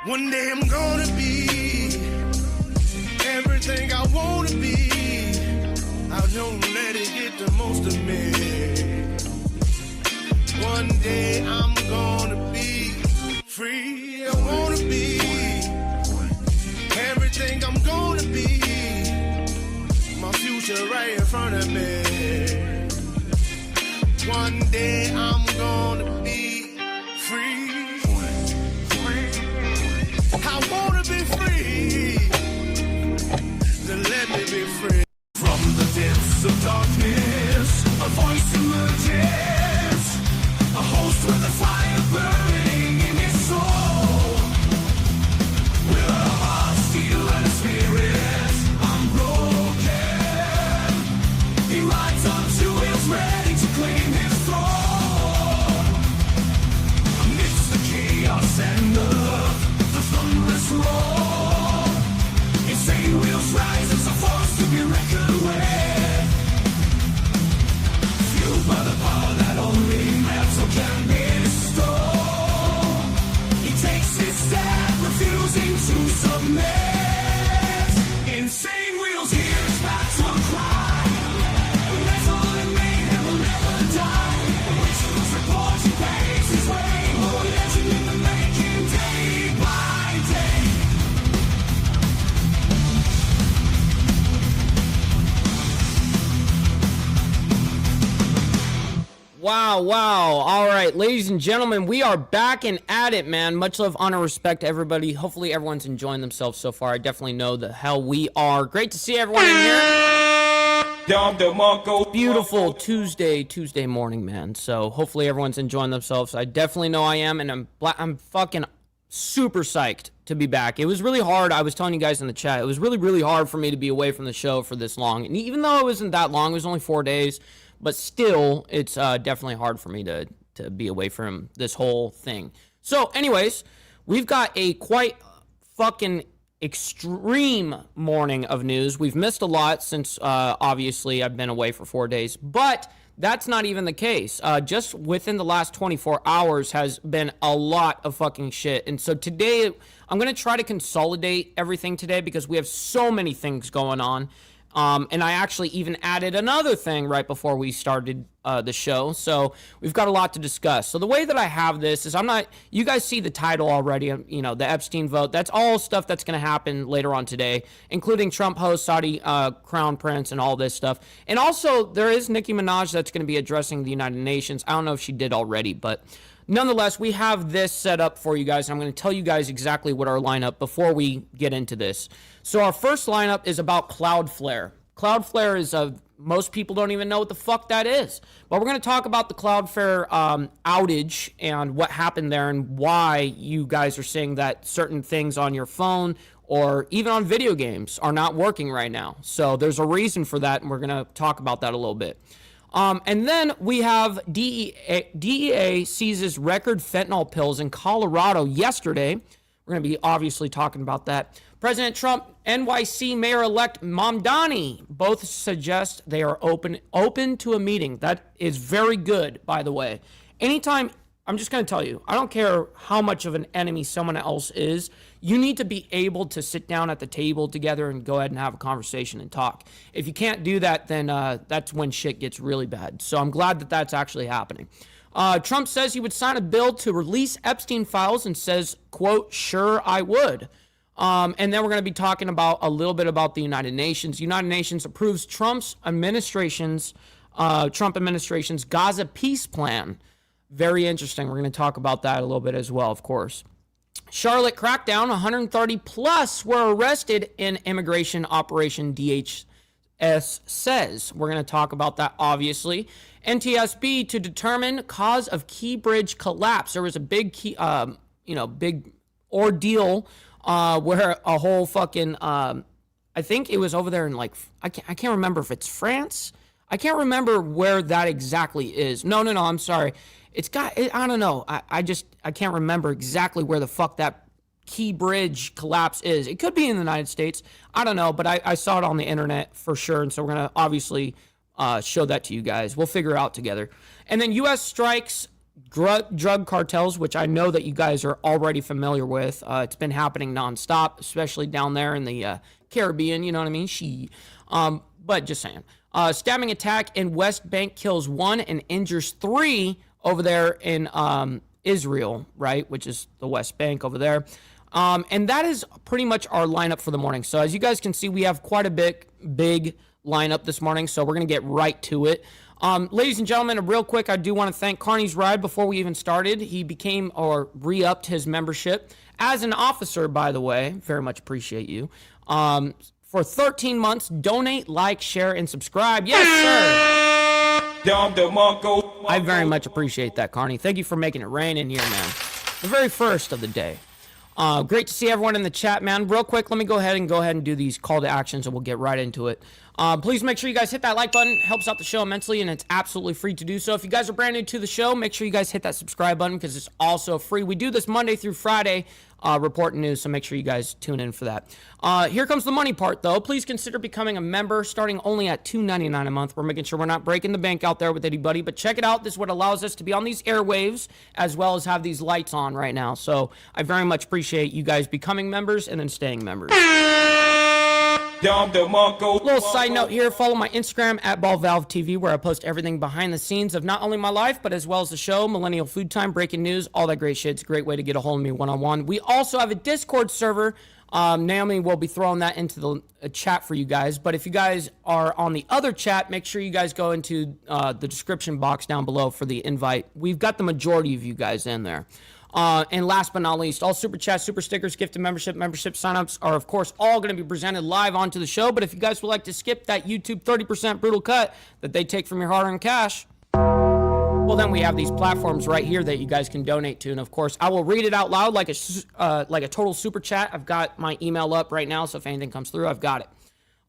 One day I'm gonna be everything I wanna be. I don't let it get the most of me. One day I'm gonna be free. I wanna be everything I'm gonna be. My future right in front of me. One day I'm gonna be free. I wanna be free. Then let me be free. From the depths of darkness, a voice emerges. A host with a fire burning in his soul. With a heart, steel and a spirit unbroken. He rides on two wheels, ready to claim his throne. Amidst the chaos and the thunderous roar, insane wheels rise as a force to be reckoned with. Fueled by the power that only metal can bestow, he takes his stand, refusing to submit. Insane wheels hear his battle cry. Metal and mayhem will never die. Rituals report he paves his way. More legend in the making, day by day. Wow. All right, ladies and gentlemen, we are back and at it, man. Much love, honor, respect to everybody. Hopefully everyone's enjoying themselves so far. I definitely know the hell we are. Great to see everyone in here. Beautiful Tuesday morning, man. So hopefully everyone's enjoying themselves. I definitely know I am, and I'm fucking super psyched to be back. It was really hard. I was telling you guys in the chat, it was really hard for me to be away from the show for this long. And even though it wasn't that long, it was only 4 days, but still, it's definitely hard for me to be away from this whole thing. So anyways, we've got a quite fucking extreme morning of news. We've missed a lot since obviously I've been away for 4 days, but that's not even the case. Just within the last 24 hours has been a lot of fucking shit. And so today, I'm going to try to consolidate everything today because we have so many things going on. And I actually even added another thing right before we started the show. So we've got a lot to discuss. So the way that I have this is you guys see the title already, you know, the Epstein vote. That's all stuff that's going to happen later on today, including Trump host, Saudi crown prince, and all this stuff. And also there is Nicki Minaj that's going to be addressing the United Nations. I don't know if she did already, but nonetheless, we have this set up for you guys. I'm going to tell you guys exactly what our lineup before we get into this. So our first lineup is about Cloudflare. Cloudflare is most people don't even know what the fuck that is. But we're going to talk about the Cloudflare outage and what happened there and why you guys are saying that certain things on your phone or even on video games are not working right now. So there's a reason for that, and we're going to talk about that a little bit. And then we have DEA seizes record fentanyl pills in Colorado yesterday. We're going to be obviously talking about that. President Trump, NYC Mayor-elect Mamdani both suggest they are open to a meeting. That is very good, by the way. Anytime, I'm just going to tell you, I don't care how much of an enemy someone else is, you need to be able to sit down at the table together and go ahead and have a conversation and talk. If you can't do that, then that's when shit gets really bad. So I'm glad that that's actually happening. Trump says he would sign a bill to release Epstein files and says, quote, sure, I would. And then we're going to be talking about a little bit about the United Nations. United Nations approves Trump administration's Gaza peace plan. Very interesting. We're going to talk about that a little bit as well, of course. Charlotte crackdown, 130 plus were arrested in immigration operation, DHS says. We're going to talk about that, obviously. NTSB to determine cause of Key Bridge collapse. There was a big big ordeal where a whole fucking, I think it was over there in I can't remember if it's France. I can't remember where that exactly is. No, I'm sorry. I don't know. I can't remember exactly where the fuck that Key Bridge collapse is. It could be in the United States. I don't know, but I saw it on the internet for sure. And so we're going to obviously show that to you guys. We'll figure it out together. And then U.S. strikes drug cartels, which I know that you guys are already familiar with. It's been happening nonstop, especially down there in the Caribbean, you know what I mean? But just saying. Stabbing attack in West Bank kills 1 and injures 3 over there in Israel, right? Which is the West Bank over there. And that is pretty much our lineup for the morning. So as you guys can see, we have quite a big lineup this morning. So we're going to get right to it. Ladies and gentlemen, real quick, I do want to thank Carney's Ride before we even started. He became or re-upped his membership as an officer, by the way. Very much appreciate you. For 13 months, donate, like, share, and subscribe. Yes, sir. I very much appreciate that, Carney. Thank you for making it rain in here, man. The very first of the day. Great to see everyone in the chat, man. Real quick, let me go ahead and do these call to actions, and we'll get right into it. Please make sure you guys hit that like button. It helps out the show immensely, and it's absolutely free to do so. If you guys are brand new to the show, make sure you guys hit that subscribe button because it's also free. We do this Monday through Friday, reporting news, so make sure you guys tune in for that. Here comes the money part, though. Please consider becoming a member starting only at $2.99 a month. We're making sure we're not breaking the bank out there with anybody, but check it out. This is what allows us to be on these airwaves as well as have these lights on right now. So I very much appreciate you guys becoming members and then staying members. Little side note here, follow my Instagram at BallValveTV, where I post everything behind the scenes of not only my life, but as well as the show, Millennial Food Time, breaking news, all that great shit. It's a great way to get a hold of me one-on-one. We also have a Discord server. Naomi will be throwing that into the chat for you guys. But if you guys are on the other chat, make sure you guys go into the description box down below for the invite. We've got the majority of you guys in there. And last but not least, all super chats, super stickers, gifted membership signups are, of course, all going to be presented live onto the show. But if you guys would like to skip that YouTube 30% brutal cut that they take from your hard-earned cash, well, then we have these platforms right here that you guys can donate to. And, of course, I will read it out loud like a total super chat. I've got my email up right now, so if anything comes through, I've got it.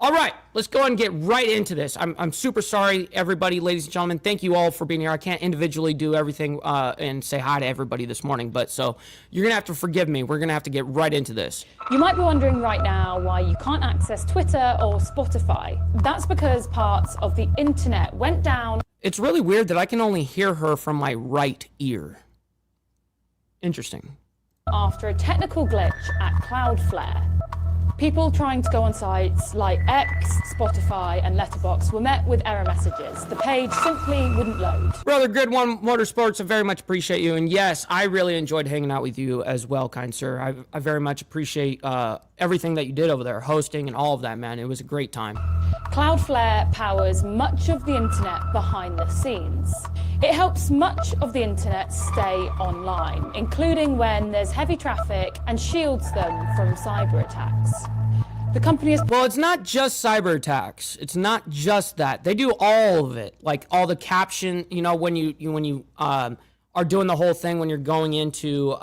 All right, let's go ahead and get right into this. I'm super sorry, everybody, ladies and gentlemen. Thank you all for being here. I can't individually do everything and say hi to everybody this morning, but so you're going to have to forgive me. We're going to have to get right into this. You might be wondering right now why you can't access Twitter or Spotify. That's because parts of the internet went down. It's really weird that I can only hear her from my right ear. Interesting. After a technical glitch at Cloudfare. People trying to go on sites like X, Spotify, and Letterboxd were met with error messages. The page simply wouldn't load. Brother Good One Motorsports, I very much appreciate you. And yes, I really enjoyed hanging out with you as well, kind sir. I very much appreciate everything that you did over there, hosting and all of that, man. It was a great time. Cloudflare powers much of the internet behind the scenes. It helps much of the internet stay online, including when there's heavy traffic, and shields them from cyber attacks. The company is... Well, it's not just cyber attacks. It's not just that. They do all of it. Like all the caption, you know, when you are doing the whole thing when you're going into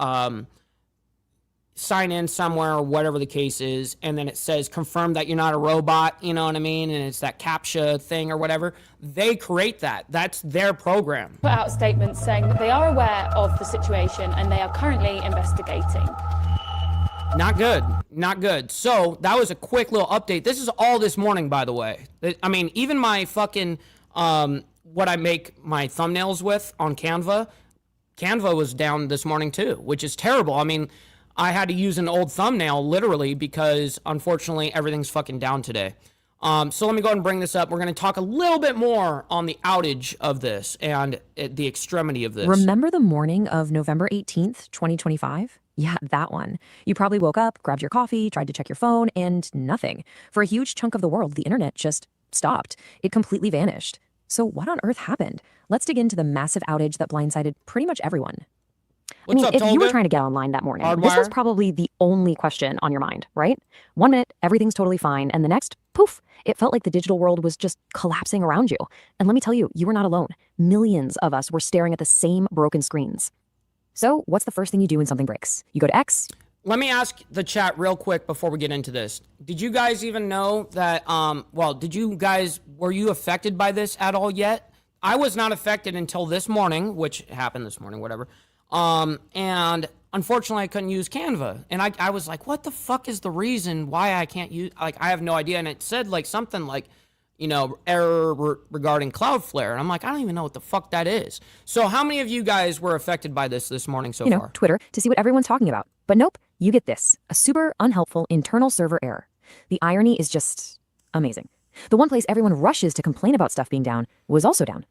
sign in somewhere or whatever the case is, and then it says confirm that you're not a robot, you know what I mean? And it's that CAPTCHA thing or whatever. They create that. That's their program. Put out statements saying that they are aware of the situation and they are currently investigating. Not good. Not good. So that was a quick little update. This is all this morning, by the way. I mean, even my fucking, what I make my thumbnails with on Canva was down this morning too, which is terrible. I mean, I had to use an old thumbnail literally because unfortunately everything's fucking down today. So let me go ahead and bring this up. We're going to talk a little bit more on the outage of this and the extremity of this. Remember the morning of November 18th, 2025? Yeah, that one. You probably woke up, grabbed your coffee, tried to check your phone, and nothing. For a huge chunk of the world, the internet just stopped. It completely vanished. So what on earth happened? Let's dig into the massive outage that blindsided pretty much everyone. What's up, if Tolga? you were trying to get online that morning, Hardwire? This was probably the only question on your mind, right? 1 minute, everything's totally fine, and the next, poof, it felt like the digital world was just collapsing around you. And let me tell you, you were not alone. Millions of us were staring at the same broken screens. So what's the first thing you do when something breaks? You go to X. Let me ask the chat real quick before we get into this. Did you guys even know that, were you affected by this at all yet? I was not affected until this morning, which happened this morning, whatever. And unfortunately I couldn't use Canva. And I was like, what the fuck is the reason why I can't use, like, I have no idea. And it said like something like, error regarding Cloudflare. And I'm like, I don't even know what the fuck that is. So how many of you guys were affected by this morning so far? Twitter to see what everyone's talking about. But nope, you get this, a super unhelpful internal server error. The irony is just amazing. The one place everyone rushes to complain about stuff being down was also down.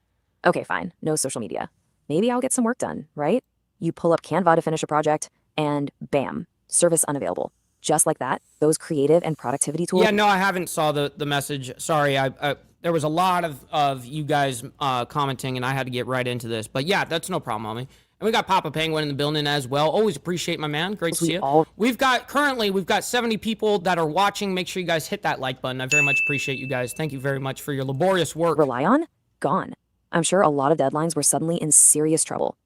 Okay, fine, no social media. Maybe I'll get some work done, right? You pull up Canva to finish a project, and bam, service unavailable. Just like that, those creative and productivity tools. Yeah, no, I haven't saw the message. Sorry, I there was a lot of you guys commenting, and I had to get right into this. But yeah, that's no problem, homie. And we got Papa Penguin in the building as well. Always appreciate my man. Great to see you. We've got 70 people that are watching. Make sure you guys hit that like button. I very much appreciate you guys. Thank you very much for your laborious work. Rely on? Gone. I'm sure a lot of deadlines were suddenly in serious trouble.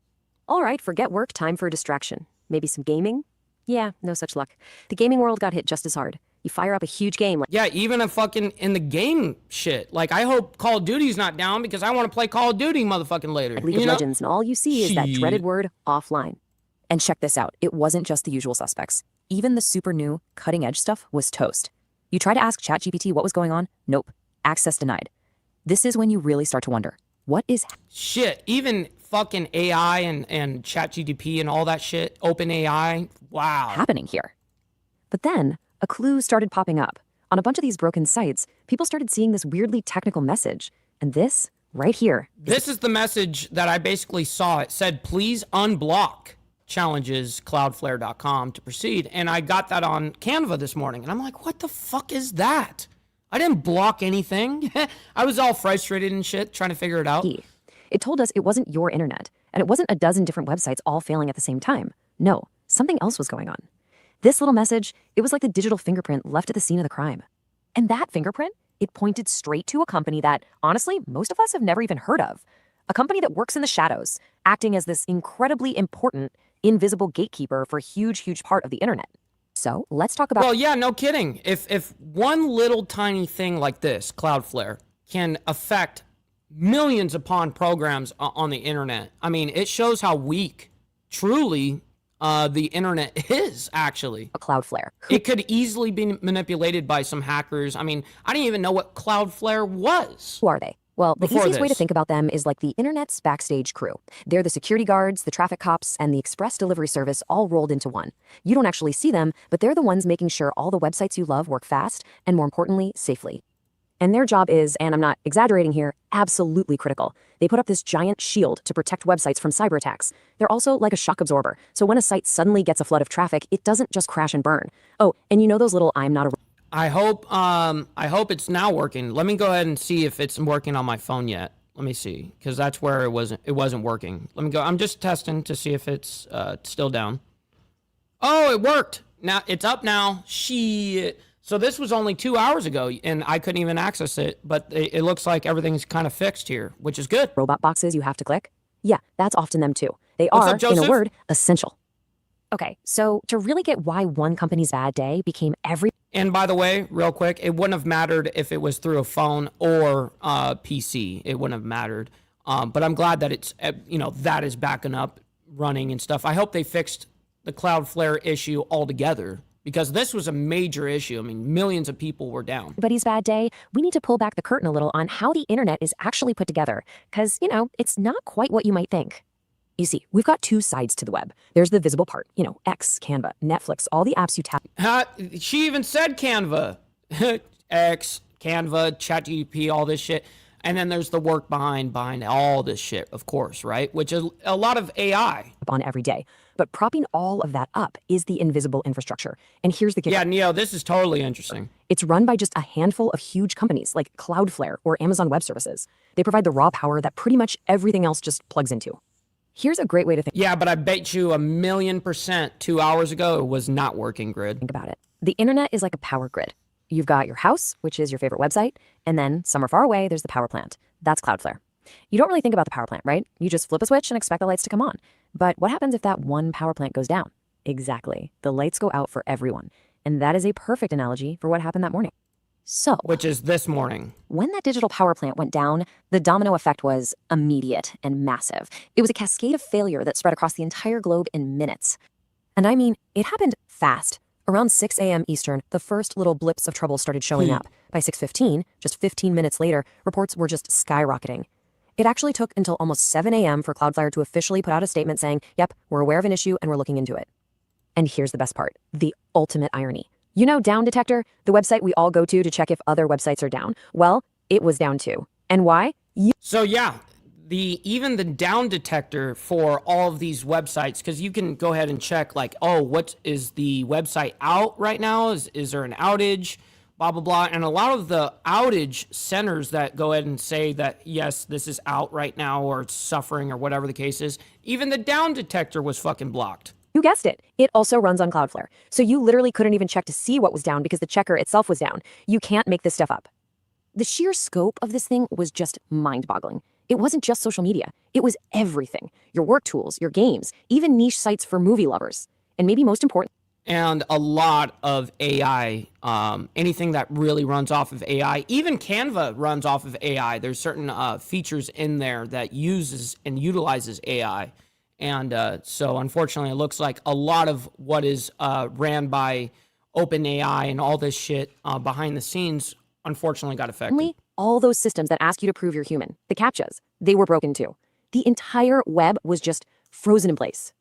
All right, forget work, time for a distraction. Maybe some gaming? Yeah, no such luck. The gaming world got hit just as hard. You fire up a huge game like... Yeah, even a fucking in the game shit. Like, I hope Call of Duty's not down because I want to play Call of Duty motherfucking later. League of Legends, and all you see is that dreaded word, offline. And check this out. It wasn't just the usual suspects. Even the super new, cutting-edge stuff was toast. You try to ask ChatGPT what was going on? Nope. Access denied. This is when you really start to wonder, what is... Shit, even fucking AI and ChatGPT and all that shit, OpenAI, wow. Happening here. But then, a clue started popping up. On a bunch of these broken sites, people started seeing this weirdly technical message. And this, right here. This is the message that I basically saw. It said, please unblock challenges cloudflare.com to proceed. And I got that on Canva this morning. And I'm like, what the fuck is that? I didn't block anything. I was all frustrated and shit, trying to figure it out. It told us it wasn't your internet, and it wasn't a dozen different websites all failing at the same time. No, something else was going on. This little message, it was like the digital fingerprint left at the scene of the crime. And that fingerprint, it pointed straight to a company that, honestly, most of us have never even heard of. A company that works in the shadows, acting as this incredibly important, invisible gatekeeper for a huge, huge part of the internet. So let's talk about... Well, yeah, no kidding. If one little tiny thing like this, Cloudflare, can affect millions upon programs on the internet, I mean, it shows how weak, truly, the internet is, actually. A Cloudflare. It could easily be manipulated by some hackers. I mean, I didn't even know what Cloudflare was. Who are they? Well, the easiest way to think about them is like the internet's backstage crew. They're the security guards, the traffic cops, and the express delivery service all rolled into one. You don't actually see them, but they're the ones making sure all the websites you love work fast, and more importantly, safely. And their job is, and I'm not exaggerating here, absolutely critical. They put up this giant shield to protect websites from cyber attacks. They're also like a shock absorber, so when a site suddenly gets a flood of traffic, it doesn't just crash and burn. Oh, and you know those little I'm not a... I hope it's now working. Let me go ahead and see if it's working on my phone yet. Let me see, because that's where it wasn't working. Let me go. I'm just testing to see if it's still down. Oh, it worked. Now it's up now. Shit. So this was only 2 hours ago, and I couldn't even access it. But it looks like everything's kind of fixed here, which is good. Robot boxes you have to click? Yeah, that's often them too. They are, in a word, essential. Okay, so to really get why one company's bad day became every... And by the way, real quick, it wouldn't have mattered if it was through a phone or PC. It wouldn't have mattered. But I'm glad that it's, that is backing up, running and stuff. I hope they fixed the Cloudflare issue altogether, because this was a major issue. I mean, millions of people were down. Everybody's bad day. We need to pull back the curtain a little on how the internet is actually put together, because, it's not quite what you might think. You see, we've got two sides to the web. There's the visible part, X, Canva, Netflix, all the apps you tap. She even said Canva. X, Canva, ChatGPT, all this shit. And then there's the work behind all this shit, of course, right? Which is a lot of AI. On every day. But propping all of that up is the invisible infrastructure. And here's the kicker. Yeah, Neo, this is totally interesting. It's run by just a handful of huge companies like Cloudflare or Amazon Web Services. They provide the raw power that pretty much everything else just plugs into. Here's a great way to think. Yeah, but I bet you 1,000,000% 2 hours ago it was not working, Grid. Think about it. The internet is like a power grid. You've got your house, which is your favorite website, and then somewhere far away, there's the power plant. That's Cloudflare. You don't really think about the power plant, right? You just flip a switch and expect the lights to come on. But what happens if that one power plant goes down? Exactly. The lights go out for everyone. And that is a perfect analogy for what happened that morning. So, which is this morning. When that digital power plant went down, the domino effect was immediate and massive. It was a cascade of failure that spread across the entire globe in minutes. And I mean, it happened fast. Around 6 a.m. Eastern, the first little blips of trouble started showing up. By 6:15, just 15 minutes later, reports were just skyrocketing. It actually took until almost 7 a.m. for Cloudflare to officially put out a statement saying, yep, we're aware of an issue and we're looking into it. And here's the best part, the ultimate irony. You know Down Detector, the website we all go to check if other websites are down? Well, it was down too. And why? So yeah, even the down detector for all of these websites, because you can go ahead and check like, oh, what is the website out right now? Is there an outage? Blah, blah, blah. And a lot of the outage centers that go ahead and say that, yes, this is out right now or it's suffering or whatever the case is, even the down detector was fucking blocked. You guessed it. It also runs on Cloudflare. So you literally couldn't even check to see what was down because the checker itself was down. You can't make this stuff up. The sheer scope of this thing was just mind-boggling. It wasn't just social media. It was everything. Your work tools, your games, even niche sites for movie lovers. And maybe most important. And a lot of AI, anything that really runs off of AI, even Canva runs off of AI. There's certain features in there that uses and utilizes AI. And so unfortunately, it looks like a lot of what is ran by OpenAI and all this shit behind the scenes, unfortunately got affected. Only all those systems that ask you to prove you're human, the CAPTCHAs, they were broken too. The entire web was just frozen in place.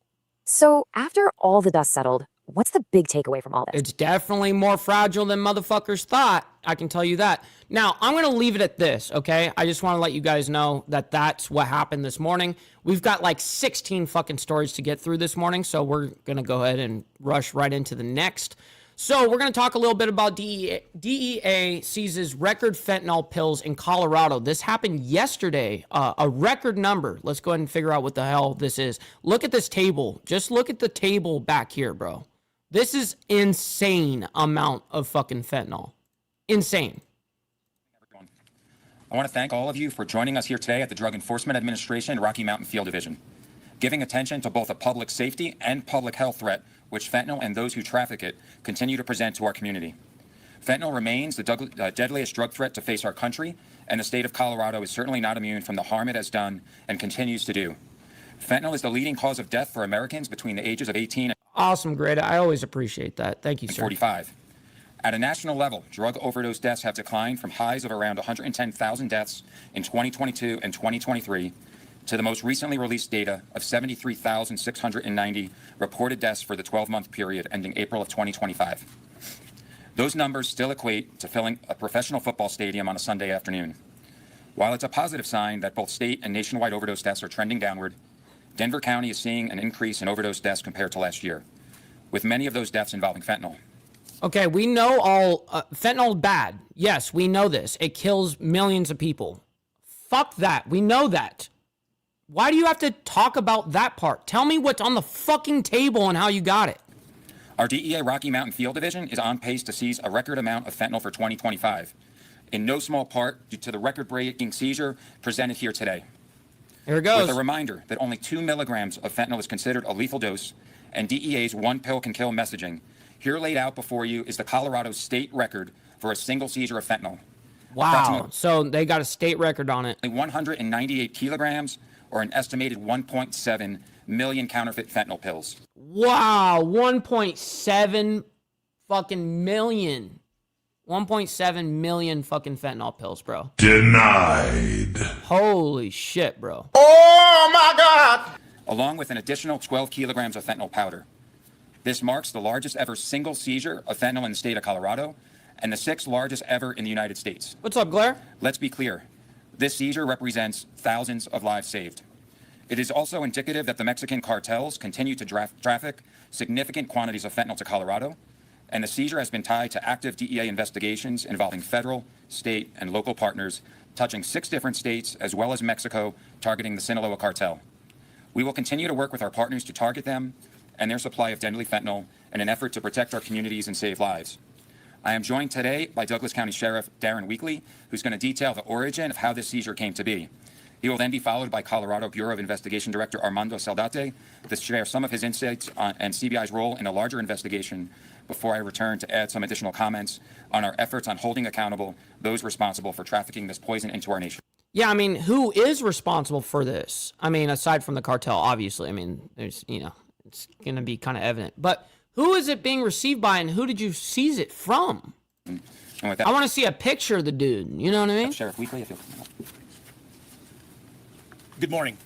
So after all the dust settled, what's the big takeaway from all this? It's definitely more fragile than motherfuckers thought. I can tell you that. Now, I'm going to leave it at this, okay? I just want to let you guys know that that's what happened this morning. We've got like 16 fucking stories to get through this morning, so we're going to go ahead and rush right into the next. So we're going to talk a little bit about DEA. DEA seizes record fentanyl pills in Colorado. This happened yesterday, a record number. Let's go ahead and figure out what the hell this is. Look at this table. Just look at the table back here, bro. This is insane amount of fucking fentanyl. Insane. I want to thank all of you for joining us here today at the Drug Enforcement Administration Rocky Mountain Field Division, giving attention to both a public safety and public health threat which fentanyl and those who traffic it continue to present to our community. Fentanyl remains the deadliest drug threat to face our country, and the state of Colorado is certainly not immune from the harm it has done and continues to do. Fentanyl is the leading cause of death for Americans between the ages of 18 and Awesome, Greta. I always appreciate that. Thank you, sir. 45. At a national level, drug overdose deaths have declined from highs of around 110,000 deaths in 2022 and 2023 to the most recently released data of 73,690 reported deaths for the 12-month period ending April of 2025. Those numbers still equate to filling a professional football stadium on a Sunday afternoon. While it's a positive sign that both state and nationwide overdose deaths are trending downward, Denver County is seeing an increase in overdose deaths compared to last year, with many of those deaths involving fentanyl. Okay, we know all fentanyl bad. Yes, we know this. It kills millions of people. Fuck that. We know that. Why do you have to talk about that part? Tell me what's on the fucking table and how you got it. Our DEA Rocky Mountain Field Division is on pace to seize a record amount of fentanyl for 2025, in no small part due to the record-breaking seizure presented here today. Here it goes. With a reminder that only 2 milligrams of fentanyl is considered a lethal dose, and DEA's one pill can kill messaging, here laid out before you is the Colorado state record for a single seizure of fentanyl. Wow. So they got a state record on it. 198 kilograms, or an estimated 1.7 million counterfeit fentanyl pills. Wow. 1.7 fucking million. 1.7 million fucking fentanyl pills, bro. Denied. Holy shit, bro. Oh my God. Along with an additional 12 kilograms of fentanyl powder. This marks the largest ever single seizure of fentanyl in the state of Colorado and the 6th largest ever in the United States. What's up, Blair? Let's be clear. This seizure represents thousands of lives saved. It is also indicative that the Mexican cartels continue to traffic significant quantities of fentanyl to Colorado, and the seizure has been tied to active DEA investigations involving federal, state, and local partners touching 6 different states as well as Mexico targeting the Sinaloa cartel. We will continue to work with our partners to target them and their supply of deadly fentanyl in an effort to protect our communities and save lives. I am joined today by Douglas County Sheriff Darren Weekly, who's going to detail the origin of how this seizure came to be. He will then be followed by Colorado Bureau of Investigation Director Armando Saldate to share some of his insights on and CBI's role in a larger investigation before I return to add some additional comments on our efforts on holding accountable those responsible for trafficking this poison into our nation. Yeah, I mean, who is responsible for this? I mean, aside from the cartel, obviously. I mean, there's, it's going to be kind of evident. But Who is it being received by, and who did you seize it from? And with that, I want to see a picture of the dude. You know what I mean? Sheriff Weekly, if you'll... Good morning.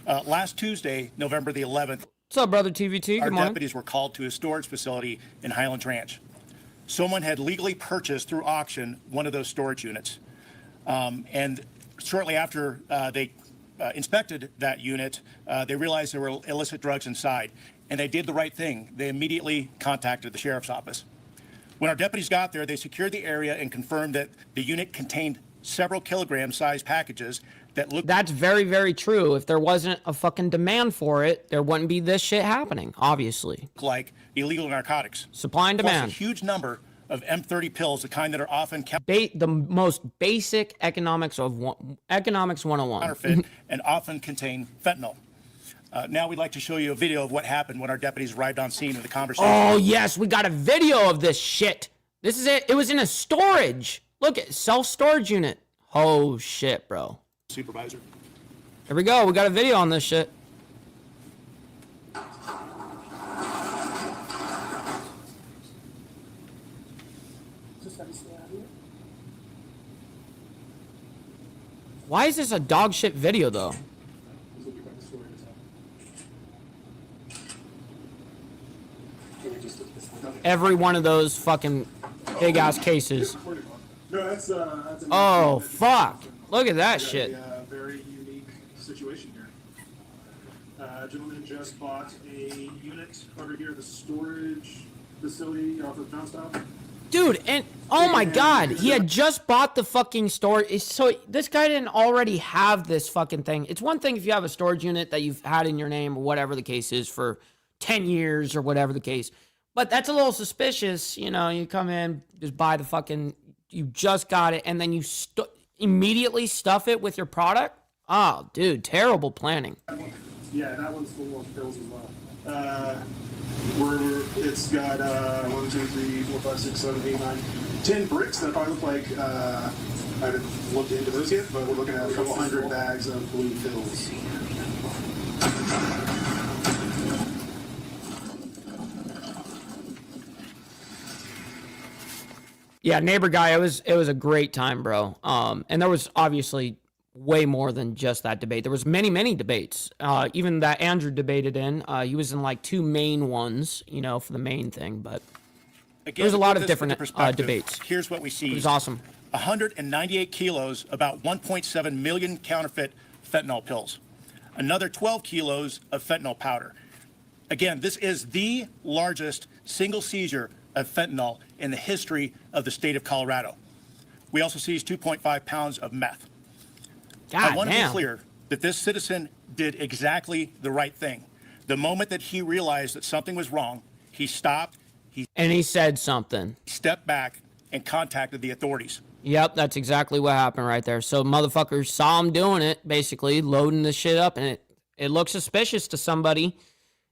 Last Tuesday, November the 11th, What's up, brother TVT? our Good morning. deputies were called to a storage facility in Highlands Ranch. Someone had legally purchased through auction one of those storage units. And shortly after they inspected that unit, they realized there were illicit drugs inside. And they did the right thing. They immediately contacted the sheriff's office. When our deputies got there, they secured the area and confirmed that the unit contained several kilogram-sized packages that looked That's very, very true. If there wasn't a fucking demand for it, there wouldn't be this shit happening, obviously. like illegal narcotics. Supply and Plus demand. a huge number of M30 pills, the kind that are often The most basic economics 101. counterfeit and often contain fentanyl. Now we'd like to show you a video of what happened when our deputies arrived on scene in the conversation. Oh, yes, we got a video of this shit. This is it. It was in a storage. Look at self-storage unit. Oh, shit, bro. Supervisor. Here we go. We got a video on this shit. Why is this a dog shit video, though? Every one of those fucking big ass cases. No, that's Oh, fuck. Look at that shit. a very unique situation here. A gentleman just bought a unit over here at the storage facility off of Downstop. Dude, and oh my god, he had just bought the fucking storage. So this guy didn't already have this fucking thing. It's one thing if you have a storage unit that you've had in your name or whatever the case is for 10 years or whatever the case. But that's a little suspicious. You know, you come in, just buy the fucking, you just got it, and then you immediately stuff it with your product. Oh, dude, terrible planning. Yeah, that one's full of pills as well. It's got 1, 2, 3, 4, 5, 6, 7, 8, 9, 10 bricks that probably look like I haven't looked into those yet, but we're looking at a couple hundred bags of blue pills. Yeah, neighbor guy, it was a great time, bro. And there was obviously way more than just that debate. There was many debates. Even that Andrew debated in. He was in like 2 main ones, you know, for the main thing. But Again, there's a lot to of put this different into perspective, debates. Here's what we see. It was awesome. 198 kilos, about 1.7 million counterfeit fentanyl pills. Another 12 kilos of fentanyl powder. Again, this is the largest single seizure of fentanyl in the history of the state of Colorado. We also seized 2.5 pounds of meth. God I want to damn. be clear that this citizen did exactly the right thing. The moment that he realized that something was wrong, he stopped, And he said something. stepped back, and contacted the authorities. Yep, that's exactly what happened right there. So motherfuckers saw him doing it, basically loading the shit up, and it looked suspicious to somebody,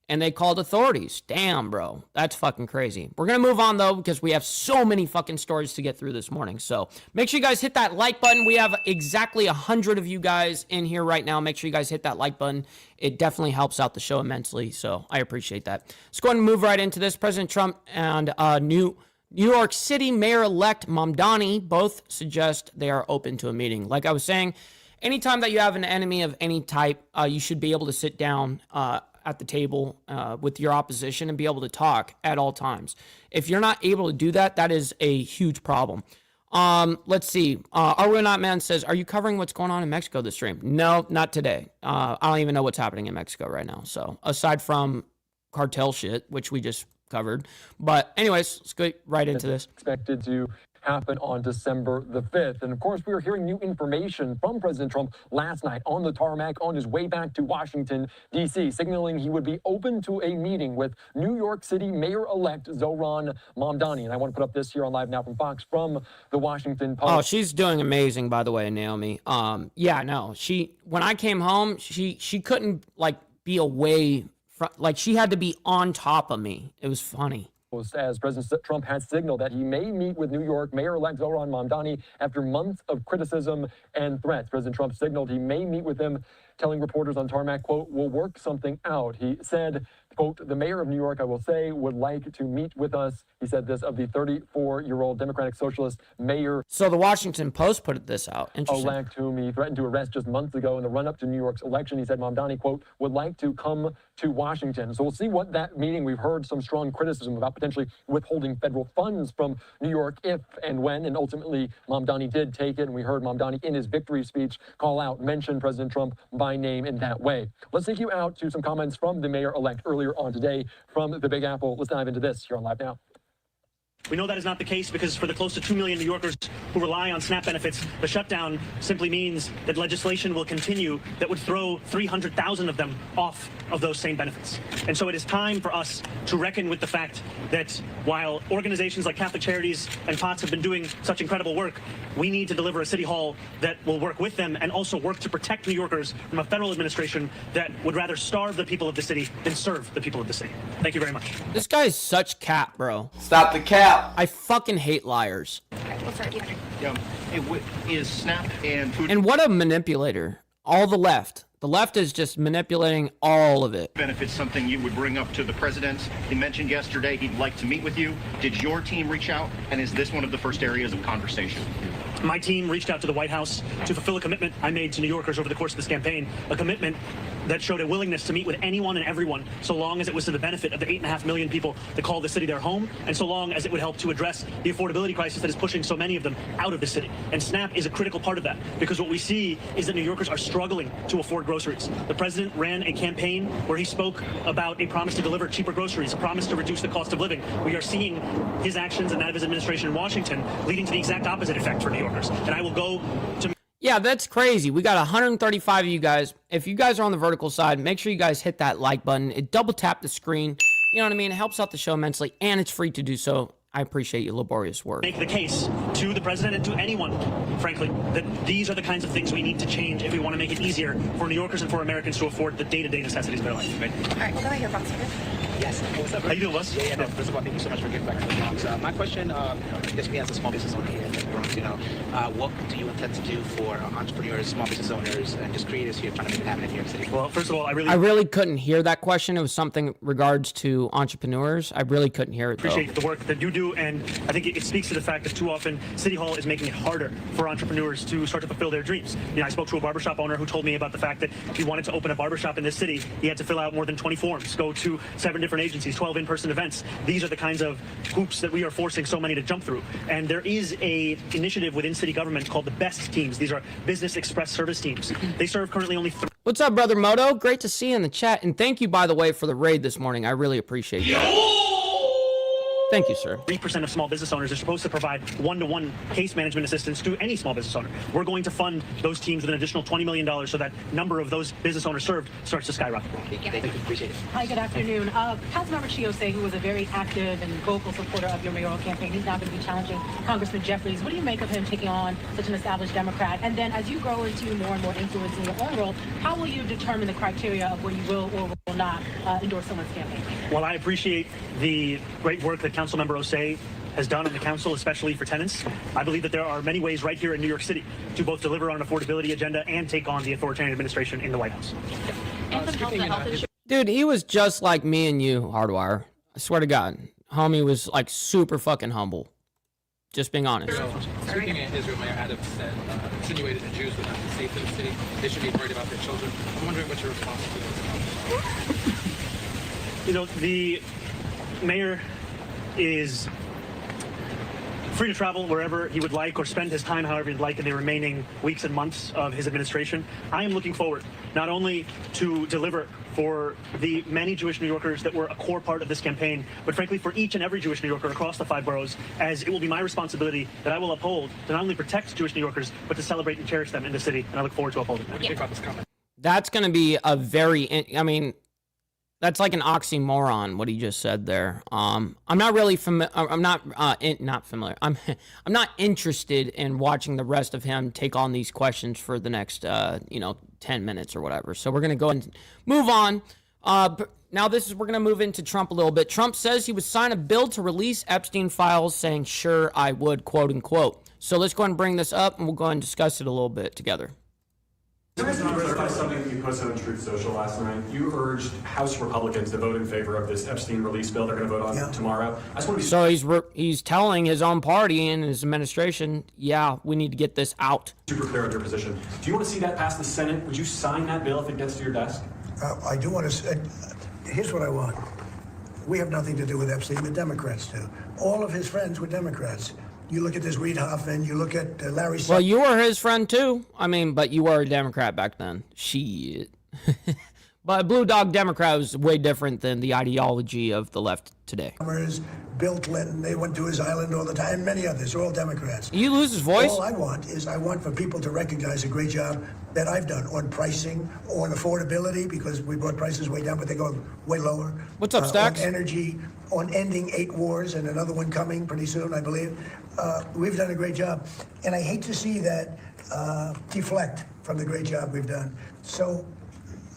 and they called authorities. Damn, bro, that's fucking crazy. We're gonna move on though because we have so many fucking stories to get through this morning. So make sure you guys hit that like button. We have exactly 100 of you guys in here right now. Make sure you guys hit that like button. It definitely helps out the show immensely. So I appreciate that. Let's go ahead and move right into this. President Trump and New York City Mayor-elect Mamdani both suggest they are open to a meeting. Like I was saying, anytime that you have an enemy of any type, you should be able to sit down at the table with your opposition and be able to talk at all times. If you're not able to do that, that is a huge problem. Let's see. Are Not Man says, are you covering what's going on in Mexico this stream? No, not today. I don't even know what's happening in Mexico right now. So aside from cartel shit, which we just covered. But anyways, let's go right into this. Expected to happen on December the 5th. And of course, we were hearing new information from President Trump last night on the tarmac on his way back to Washington, D.C., signaling he would be open to a meeting with New York City Mayor-elect Zohran Mamdani. And I want to put up this here on Live Now from Fox from the Washington Post. Oh, she's doing amazing, by the way, Naomi. Yeah, no, when I came home, she couldn't like be away from, like she had to be on top of me. It was funny. As President Trump has signaled that he may meet with New York Mayor-elect Zohran Mamdani after months of criticism and threats. President Trump signaled he may meet with him, telling reporters on tarmac, quote, "We'll work something out." He said Quote, the mayor of New York, I will say, would like to meet with us. He said this of the 34-year-old Democratic Socialist mayor. So the Washington Post put this out. Interesting. Elect, whom he threatened to arrest just months ago in the run-up to New York's election. He said Mamdani, quote, would like to come to Washington. So we'll see what that meeting. We've heard some strong criticism about potentially withholding federal funds from New York if and when, and ultimately Mamdani did take it. And we heard Mamdani in his victory speech mention President Trump by name in that way. Let's take you out to some comments from the mayor-elect earlier on today from the Big Apple. Let's dive into this here on Live Now. We know that is not the case because for the close to 2 million New Yorkers who rely on SNAP benefits, the shutdown simply means that legislation will continue that would throw 300,000 of them off of those same benefits. And so it is time for us to reckon with the fact that while organizations like Catholic Charities and POTS have been doing such incredible work, we need to deliver a city hall that will work with them and also work to protect New Yorkers from a federal administration that would rather starve the people of the city than serve the people of the city. Thank you very much. This guy is such cap, bro. Stop the cap. I fucking hate liars. Is SNAP and food And what a manipulator. All the left. The left is just manipulating all of it. benefits something you would bring up to the president? He mentioned yesterday he'd like to meet with you. Did your team reach out? And is this one of the first areas of conversation? My team reached out to the White House to fulfill a commitment I made to New Yorkers over the course of this campaign, a commitment that showed a willingness to meet with anyone and everyone, so long as it was to the benefit of the 8.5 million people that call the city their home, and so long as it would help to address the affordability crisis that is pushing so many of them out of the city. And SNAP is a critical part of that, because what we see is that New Yorkers are struggling to afford groceries. The president ran a campaign where he spoke about a promise to deliver cheaper groceries, a promise to reduce the cost of living. We are seeing his actions and that of his administration in Washington leading to the exact opposite effect for New Yorkers. And I will go to... Yeah, that's crazy. We got 135 of you guys. If you guys are on the vertical side, make sure you guys hit that like button. It double tap the screen. You know what I mean? It helps out the show immensely, and it's free to do so. I appreciate your laborious work. Make the case to the president and to anyone, frankly, that these are the kinds of things we need to change if we want to make it easier for New Yorkers and for Americans to afford the day-to-day necessities of their life. Right? All right, go ahead, Fox. Yes. What's up? How you doing, Wes? Yeah, no, first of all, thank you so much for getting back to the Bronx. My question, I guess me as a small business owner here in the Bronx, what do you intend to do for entrepreneurs, small business owners, and just creators here trying to make it happen in New York City? Well, first of all, I really couldn't hear that question. It was something regards to entrepreneurs. I really couldn't hear it, though. Appreciate the work that you do, and I think it speaks to the fact that too often City Hall is making it harder for entrepreneurs to start to fulfill their dreams. I spoke to a barbershop owner who told me about the fact that if he wanted to open a barbershop in this city, he had to fill out more than 20 forms, go to 7 different agencies, 12 in-person events. These are the kinds of hoops that we are forcing so many to jump through. And there is a initiative within city government called the BEST teams. These are Business Express Service teams. They serve currently only 3. What's up, Brother Moto? Great to see you in the chat. And thank you, by the way, for the raid this morning. I really appreciate that. Thank you, sir. 3% of small business owners are supposed to provide one-to-one case management assistance to any small business owner. We're going to fund those teams with an additional $20 million so that number of those business owners served starts to skyrocket. Thank you. Appreciate it. Hi, good afternoon. Councilmember Chiose, who was a very active and vocal supporter of your mayoral campaign, he's now going to be challenging Congressman Jeffries. What do you make of him taking on such an established Democrat? And then as you grow into more and more influence in your own role, how will you determine the criteria of where you will or will not endorse someone's campaign? Well, I appreciate the great work that Councilmember Osei has done on the council, especially for tenants. I believe that there are many ways right here in New York City to both deliver on an affordability agenda and take on the authoritarian administration in the White House. Dude, he was just like me and you, Hardwire. I swear to God. Homie was like super fucking humble. Just being honest. Speaking in Israel, Mayor Adams said, insinuated that Jews would not be safe in the city. They should be worried about their children. I'm wondering what your response to this. The mayor is free to travel wherever he would like or spend his time however he'd like in the remaining weeks and months of his administration. I am looking forward not only to deliver for the many Jewish New Yorkers that were a core part of this campaign, but frankly for each and every Jewish New Yorker across the 5 boroughs, as it will be my responsibility that I will uphold to not only protect Jewish New Yorkers, but to celebrate and cherish them in the city, and I look forward to upholding that. What do you think about this comment? That's going to be a very, that's like an oxymoron, what he just said there. I'm not really familiar. I'm not familiar. I'm not interested in watching the rest of him take on these questions for the next, 10 minutes or whatever. So we're going to go and move on. Now we're going to move into Trump a little bit. Trump says he would sign a bill to release Epstein files, saying, sure, I would, quote unquote. So let's go ahead and bring this up and we'll go ahead and discuss it a little bit together. Can I clarify something that you posted on Truth Social last night? You urged House Republicans to vote in favor of this Epstein release bill they're going to vote on tomorrow. I just want to be So he's telling his own party and his administration, yeah, we need to get this out. super clear on your position. Do you want to see that pass the Senate? Would you sign that bill if it gets to your desk? I do want to. Here's what I want. We have nothing to do with Epstein. The Democrats do. All of his friends were Democrats. You look at this Reid Hoffman, you look at Larry. Well, you were his friend too. I mean, but you were a Democrat back then. Shit. But Blue Dog Democrat was way different than the ideology of the left today. Bill Clinton, they went to his island all the time, and many others, they're all Democrats. You lose his voice? All I want for people to recognize a great job that I've done on pricing, on affordability, because we brought prices way down, but they go way lower. What's up, Stacks? On energy, on ending 8 wars, and another one coming pretty soon, I believe. We've done a great job. And I hate to see that deflect from the great job we've done. So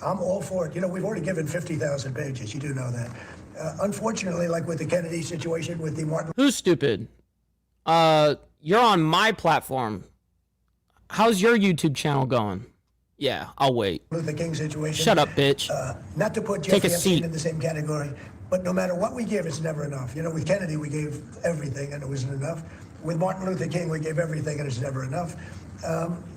I'm all for it. You know, we've already given 50,000 pages. You do know that. Unfortunately, like with the Kennedy situation, with the Martin... Who's stupid? You're on my platform. How's your YouTube channel going? Yeah, I'll wait. Luther King situation. Shut up, bitch. Not to put Take Jeffrey a Epstein seat. in the same category, but no matter what we give, it's never enough. You know, with Kennedy, we gave everything, and it wasn't enough. With Martin Luther King, we gave everything, and it's never enough.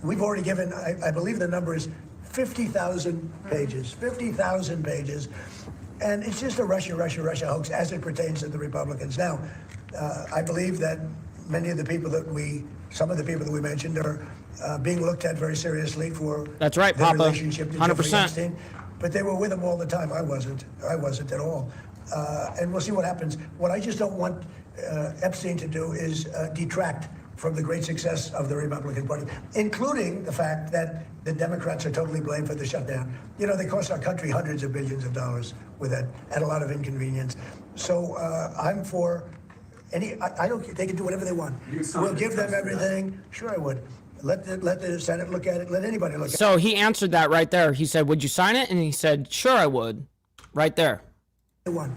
We've already given, I believe the number is 50,000 pages. 50,000 pages. And it's just a Russia hoax as it pertains to the Republicans. Now, I believe that some of the people that we mentioned are being looked at very seriously for That's right, their Papa. relationship to Jeffrey 100%. Epstein. But they were with him all the time. I wasn't at all. And we'll see what happens. What I just don't want Epstein to do is detract from the great success of the Republican Party, including the fact that the Democrats are totally blamed for the shutdown. You know, they cost our country hundreds of billions of dollars with that, at a lot of inconvenience. So I'm for I don't. They can do whatever they want. We'll give them everything. Sure, I would. Let the Senate look at it. Let anybody look at it. So he answered that right there. He said, would you sign it? And he said, sure, I would. Right there. We'll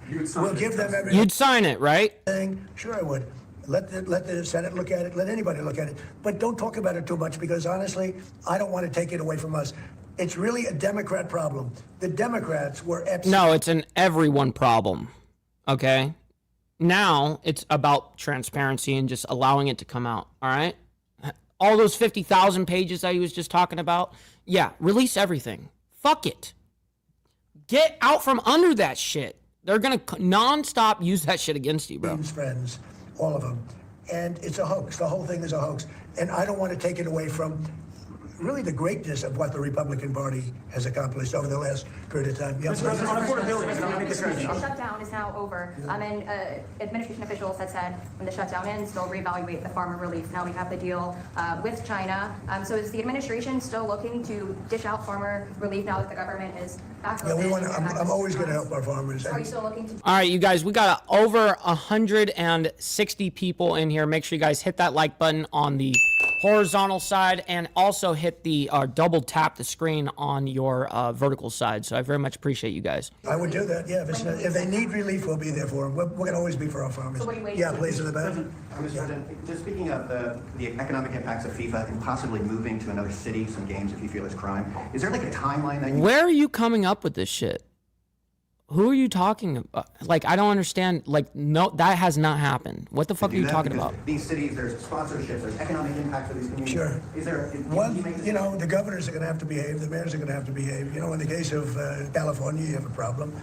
give them everything. You'd sign it, right? Sure, I would. Let the Senate look at it. Let anybody look at it. But don't talk about it too much, because honestly, I don't want to take it away from us. It's really a Democrat problem. The Democrats were Epstein. No, it's an everyone problem. Okay? Now it's about transparency and just allowing it to come out. All right? All those 50,000 pages that he was just talking about. Yeah, release everything. Fuck it. Get out from under that shit. They're going to nonstop use that shit against you, bro. Friends, all of them. And it's a hoax. The whole thing is a hoax. And I don't want to take it away from really the greatness of what the Republican Party has accomplished over the last period of time. The shutdown is now over, and administration officials had said when the shutdown ends, they'll reevaluate the farmer relief. Now we have the deal with China. So is the administration still looking to dish out farmer relief now that the government is back open? I'm always going to help our farmers. Are you still looking to? All right, you guys, we got over 160 people in here. Make sure you guys hit that like button on the horizontal side, and also hit the double tap the screen on your vertical side. So I very much appreciate you guys. I would do that, yeah. If they need relief, we'll be there for them. We're going to always be for our farmers. So what are you waiting Yeah, for? please, in the back. Mr. President, just speaking of the economic impacts of FIFA and possibly moving to another city, some games if you feel it's crime, is there like a timeline that you... Where are you coming up with this shit? Who are you talking about? Like, I don't understand. Like, no, that has not happened. What the fuck are you talking about? These cities, there's sponsorships, there's economic impacts of these communities. Sure. Is there... Well, you know, the governors are going to have to behave. The mayors are going to have to behave. You know, in the case of California, you have a problem.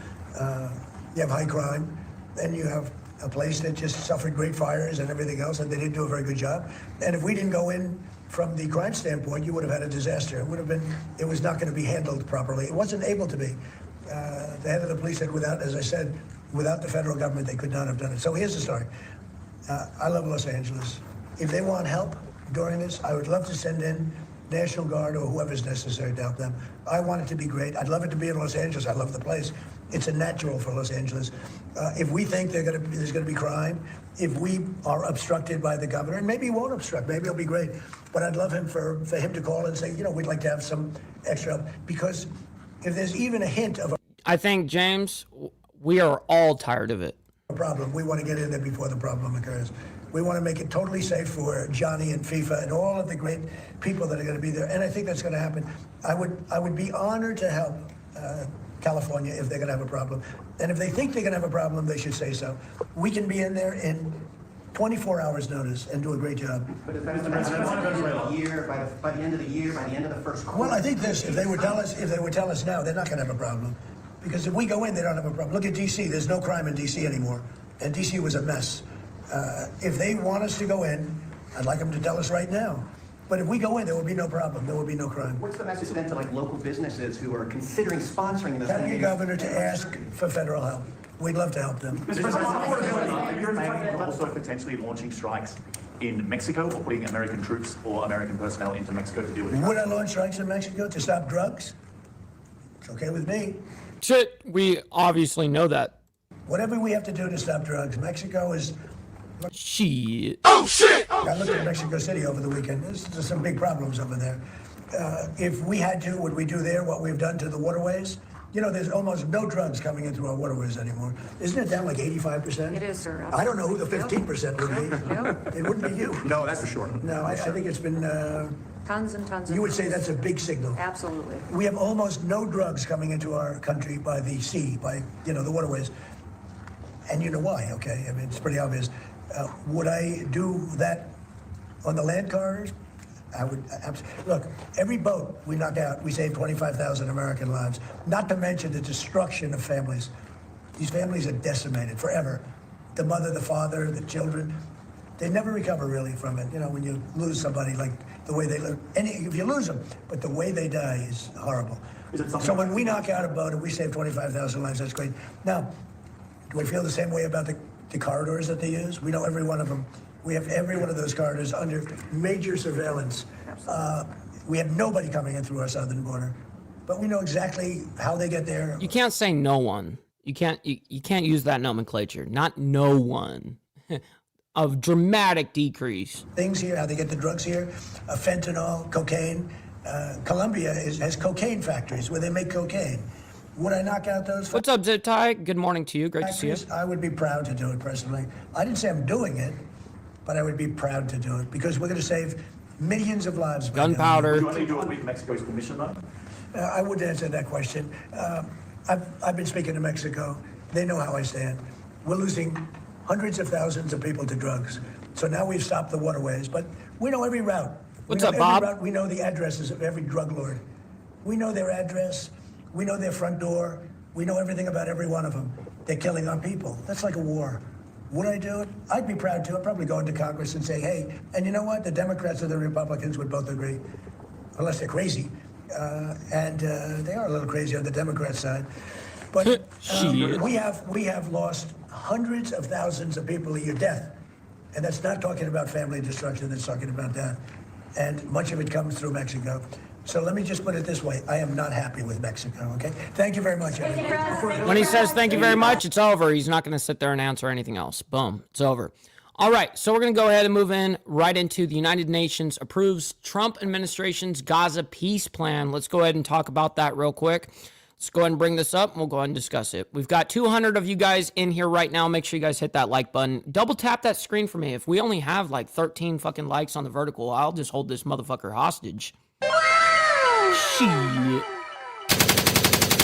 You have high crime. Then you have a place that just suffered great fires and everything else, and they didn't do a very good job. And if we didn't go in from the crime standpoint, you would have had a disaster. It was not going to be handled properly. It wasn't able to be. The head of the police said, as I said, without the federal government, they could not have done it. So here's the story. I love Los Angeles. If they want help during this, I would love to send in National Guard or whoever's necessary to help them. I want it to be great. I'd love it to be in Los Angeles. I love the place. It's a natural for Los Angeles. If we think there's going to be crime, if we are obstructed by the governor, and maybe he won't obstruct, maybe it'll be great. But I'd love him for him to call and say, you know, we'd like to have some extra help. Because if there's even a hint of I think, James, we are all tired of it. a problem, we want to get in there before the problem occurs. We want to make it totally safe for Johnny and FIFA and all of the great people that are going to be there. And I think that's going to happen. I would be honored to help California if they're going to have a problem. And if they think they're going to have a problem, they should say so. We can be in there in 24 hours notice and do a great job. But if that's by the year, by the end of the year, by the end of the first quarter. Well, I think this, if they would tell us now, they're not going to have a problem. Because if we go in, they don't have a problem. Look at D.C. There's no crime in D.C. anymore. And D.C. was a mess. If they want us to go in, I'd like them to tell us right now. But if we go in, there will be no problem. There will be no crime. What's the message then to like local businesses who are considering sponsoring this? Tell your governor to ask for federal help. We'd love to help them. Mr. President, you're planning on also potentially launching strikes in Mexico or putting American troops or American personnel into Mexico to deal with it. Would I launch strikes in Mexico to stop drugs? It's okay with me. Shit, we obviously know that. Whatever we have to do to stop drugs, Mexico is... Shit. Oh, shit! I looked at Mexico City over the weekend. There's some big problems over there. If we had to, would we do there what we've done to the waterways? You know, there's almost no drugs coming in through our waterways anymore. Isn't it down like 85%? It is, sir. I don't know who the 15% would be. No. It wouldn't be you. No, that's for sure. No, I think it's been... Tons and tons of You would say drugs. that's a big signal. Absolutely. We have almost no drugs coming into our country by the sea, by, the waterways. And you know why, okay? I mean, it's pretty obvious. Would I do that on the land corridors? I would. Look, every boat we knock out, we save 25,000 American lives. Not to mention the destruction of families. These families are decimated forever. The mother, the father, the children. They never recover really from it. You know, when you lose somebody, like the way they live. If you lose them, but the way they die is horrible. So when we knock out a boat and we save 25,000 lives, that's great. Now, do I feel the same way about the corridors that they use? We know every one of them. We have every one of those corridors under major surveillance. We have nobody coming in through our southern border, but we know exactly how they get there. You can't say no one. You can't use that nomenclature. Not no one. Of dramatic decrease. Things here, how they get the drugs here, fentanyl, cocaine. Colombia has cocaine factories where they make cocaine. Would I knock out those? What's up, Zip Tie? Good morning to you. Great to see you. I would be proud to do it personally. I didn't say I'm doing it, but I would be proud to do it because we're going to save millions of lives. Gunpowder. Would you only do it with Mexico's permission, though? I wouldn't answer that question. I've been speaking to Mexico. They know how I stand. We're losing hundreds of thousands of people to drugs. So now we've stopped the waterways, but we know every route. What's up, Bob? We know the addresses of every drug lord. We know their address. We know their front door. We know everything about every one of them. They're killing our people. That's like a war. Would I do it? I'd be proud to. I'd probably go into Congress and say, hey, and you know what? The Democrats and the Republicans would both agree, unless they're crazy. And they are a little crazy on the Democrat side. But we have lost hundreds of thousands of people a year, death. And that's not talking about family destruction, that's talking about death. And much of it comes through Mexico. So let me just put it this way. I am not happy with Mexico, okay? Thank you very much, everybody. When he says thank you very much, it's over. He's not going to sit there and answer anything else. Boom. It's over. All right. So we're going to go ahead and move in right into the United Nations approves Trump administration's Gaza peace plan. Let's go ahead and talk about that real quick. Let's go ahead and bring this up and we'll go ahead and discuss it. We've got 200 of you guys in here right now. Make sure you guys hit that like button. Double tap that screen for me. If we only have like 13 fucking likes on the vertical, I'll just hold this motherfucker hostage. Shit.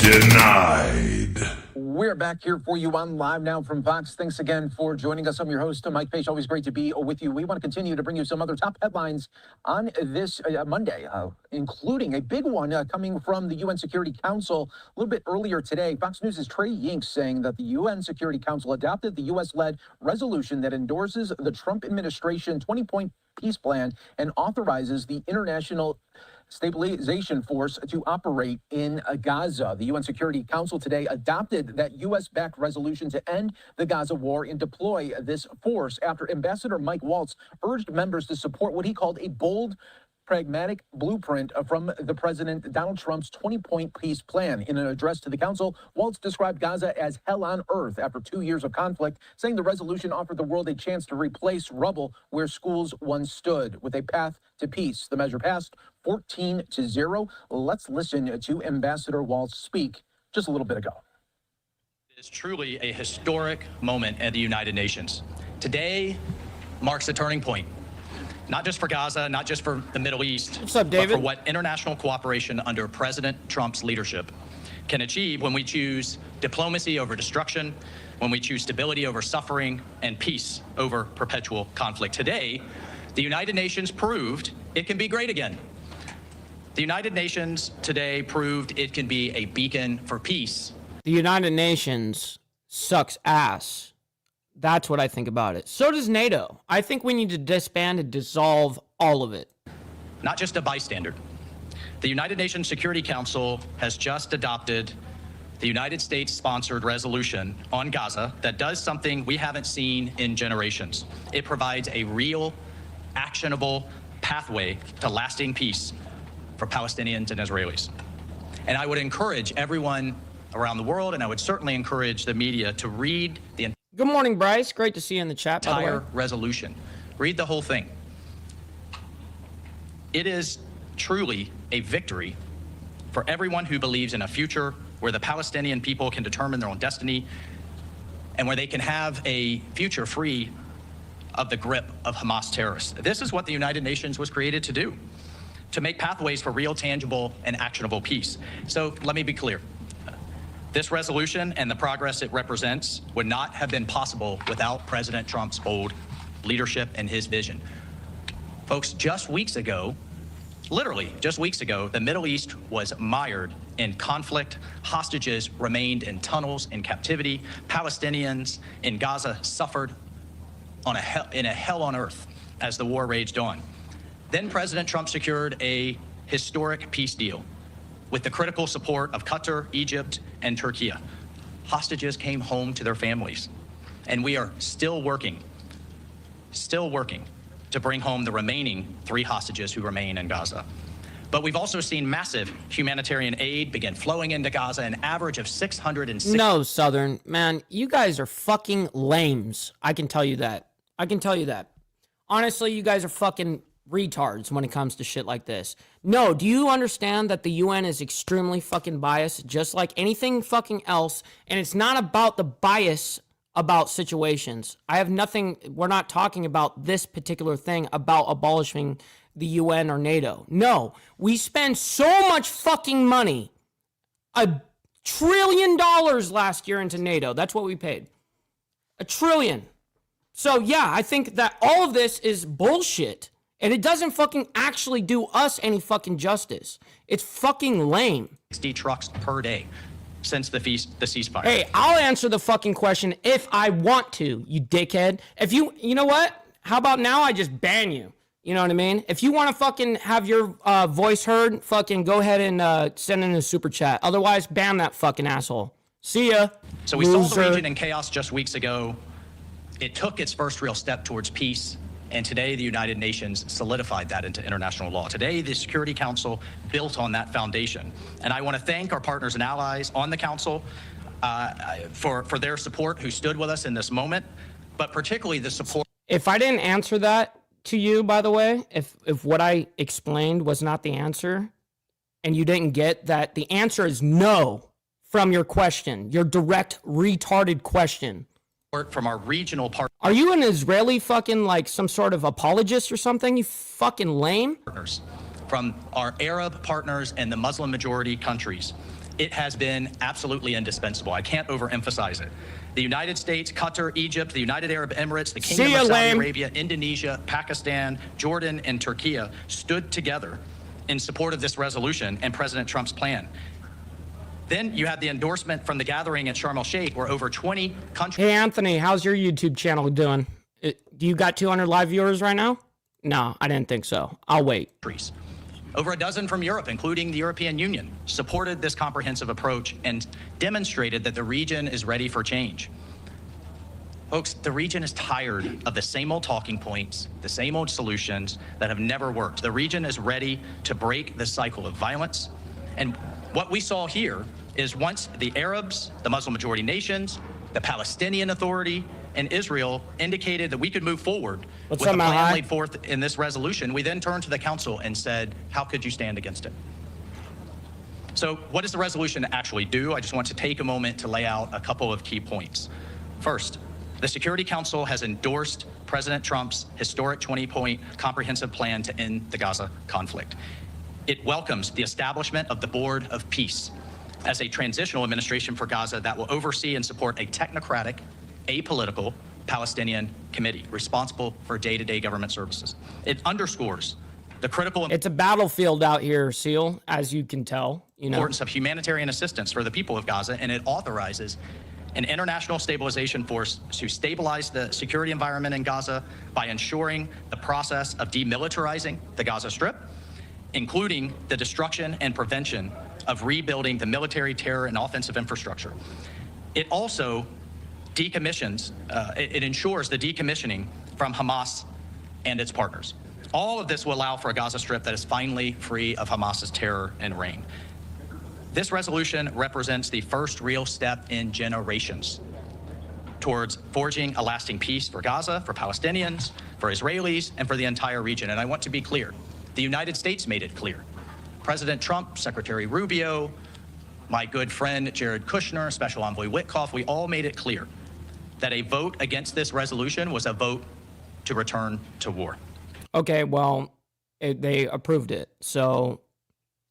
Denied. We're back here for you on live now from Fox. Thanks again for joining us. I'm your host, Mike Page. Always great to be with you. We want to continue to bring you some other top headlines on this Monday, including a big one coming from the UN Security Council a little bit earlier today. Fox News' Trey Yinks saying that the UN Security Council adopted the U.S.-led resolution that endorses the Trump administration 20-point peace plan and authorizes the International Stabilization Force to operate in Gaza. The UN Security Council today adopted that U.S.-backed resolution to end the Gaza war and deploy this force after Ambassador Mike Waltz urged members to support what he called a bold, pragmatic blueprint from the President Donald Trump's 20-point peace plan. In an address to the council, Waltz described Gaza as hell on earth after 2 years of conflict, saying the resolution offered the world a chance to replace rubble where schools once stood with a path to peace. The measure passed 14-0. Let's listen to Ambassador Waltz speak just a little bit ago. It is truly a historic moment at the United Nations. Today, marks a turning point, not just for Gaza, not just for the Middle East, What's up, David? but for what international cooperation under President Trump's leadership can achieve when we choose diplomacy over destruction, when we choose stability over suffering, and peace over perpetual conflict. Today, the United Nations proved it can be great again. The United Nations today proved it can be a beacon for peace. The United Nations sucks ass. That's what I think about it. So does NATO. I think we need to disband and dissolve all of it. Not just a bystander. The United Nations Security Council has just adopted the United States-sponsored resolution on Gaza that does something we haven't seen in generations. It provides a real, actionable pathway to lasting peace for Palestinians and Israelis. And I would encourage everyone around the world, and I would certainly encourage the media to read the Good morning, Bryce. Great to see you in the chat, by the entire way. resolution. Read the whole thing. It is truly a victory for everyone who believes in a future where the Palestinian people can determine their own destiny and where they can have a future free of the grip of Hamas terrorists. This is what the United Nations was created to do, to make pathways for real, tangible, and actionable peace. So let me be clear. This resolution and the progress it represents would not have been possible without President Trump's bold leadership and his vision. Folks, just weeks ago, literally just weeks ago, the Middle East was mired in conflict. Hostages remained in tunnels in captivity. Palestinians in Gaza suffered in a hell on earth as the war raged on. Then President Trump secured a historic peace deal with the critical support of Qatar, Egypt, and Turkey. Hostages came home to their families, and we are still working to bring home the remaining 3 hostages who remain in Gaza. But we've also seen massive humanitarian aid begin flowing into Gaza, an average of 660. No, Southern. Man, you guys are fucking lames. I can tell you that. I can tell you that. Honestly, you guys are fucking retards when it comes to shit like this. No, do you understand that the UN is extremely fucking biased, just like anything fucking else, and it's not about the bias about situations. I have nothing, we're not talking about this particular thing about abolishing the UN or NATO. No, we spend so much fucking money, $1 trillion last year into NATO. That's what we paid. $1 trillion. So yeah, I think that all of this is bullshit. And it doesn't fucking actually do us any fucking justice. It's fucking lame. 60 trucks per day since the ceasefire. Hey, I'll answer the fucking question if I want to, you dickhead. If you know what? How about now I just ban you? You know what I mean? If you want to fucking have your voice heard, fucking go ahead and send in a super chat. Otherwise, ban that fucking asshole. See ya. So we saw the region in chaos just weeks ago. It took its first real step towards peace. And today, the United Nations solidified that into international law. Today, the Security Council built on that foundation. And I want to thank our partners and allies on the Council for their support, who stood with us in this moment, but particularly the support. If I didn't answer that to you, by the way, if what I explained was not the answer, and you didn't get that, the answer is no from your question, your direct retarded question. From our regional partners. Are you an Israeli fucking like some sort of apologist or something? You fucking lame. Partners, from our Arab partners and the Muslim majority countries. It has been absolutely indispensable. I can't overemphasize it. The United States, Qatar, Egypt, the United Arab Emirates, the Kingdom of Saudi Arabia, Indonesia, Pakistan, Jordan, and Turkey stood together in support of this resolution and President Trump's plan. Then you had the endorsement from the gathering at Sharm el-Sheikh, where over 20 countries. Hey, Anthony, how's your YouTube channel doing? Do you got 200 live viewers right now? No, I didn't think so. I'll wait. Over a dozen from Europe, including the European Union, supported this comprehensive approach and demonstrated that the region is ready for change. Folks, the region is tired of the same old talking points, the same old solutions that have never worked. The region is ready to break the cycle of violence. And what we saw here is once the Arabs, the Muslim majority nations, the Palestinian Authority, and Israel indicated that we could move forward with the plan laid forth in this resolution, we then turned to the Council and said, how could you stand against it? So what does the resolution actually do? I just want to take a moment to lay out a couple of key points. First, The Security Council has endorsed President Trump's historic 20-point comprehensive plan to end the Gaza conflict. It welcomes the establishment of the Board of Peace as a transitional administration for Gaza that will oversee and support a technocratic, apolitical Palestinian committee responsible for day-to-day government services. It underscores the critical It's a battlefield out here, Seal, as you can tell. importance of humanitarian assistance for the people of Gaza, and it authorizes an international stabilization force to stabilize the security environment in Gaza by ensuring the process of demilitarizing the Gaza Strip, including the destruction and prevention of rebuilding the military, terror, and offensive infrastructure. It also decommissions, it ensures the decommissioning from Hamas and its partners. All of this will allow for a Gaza Strip that is finally free of Hamas's terror and reign. This resolution represents the first real step in generations towards forging a lasting peace for Gaza, for Palestinians, for Israelis, and for the entire region. And I want to be clear. The United States made it clear. President Trump, Secretary Rubio, my good friend Jared Kushner, Special Envoy Witkoff, we all made it clear that a vote against this resolution was a vote to return to war. Okay, well, they approved it. So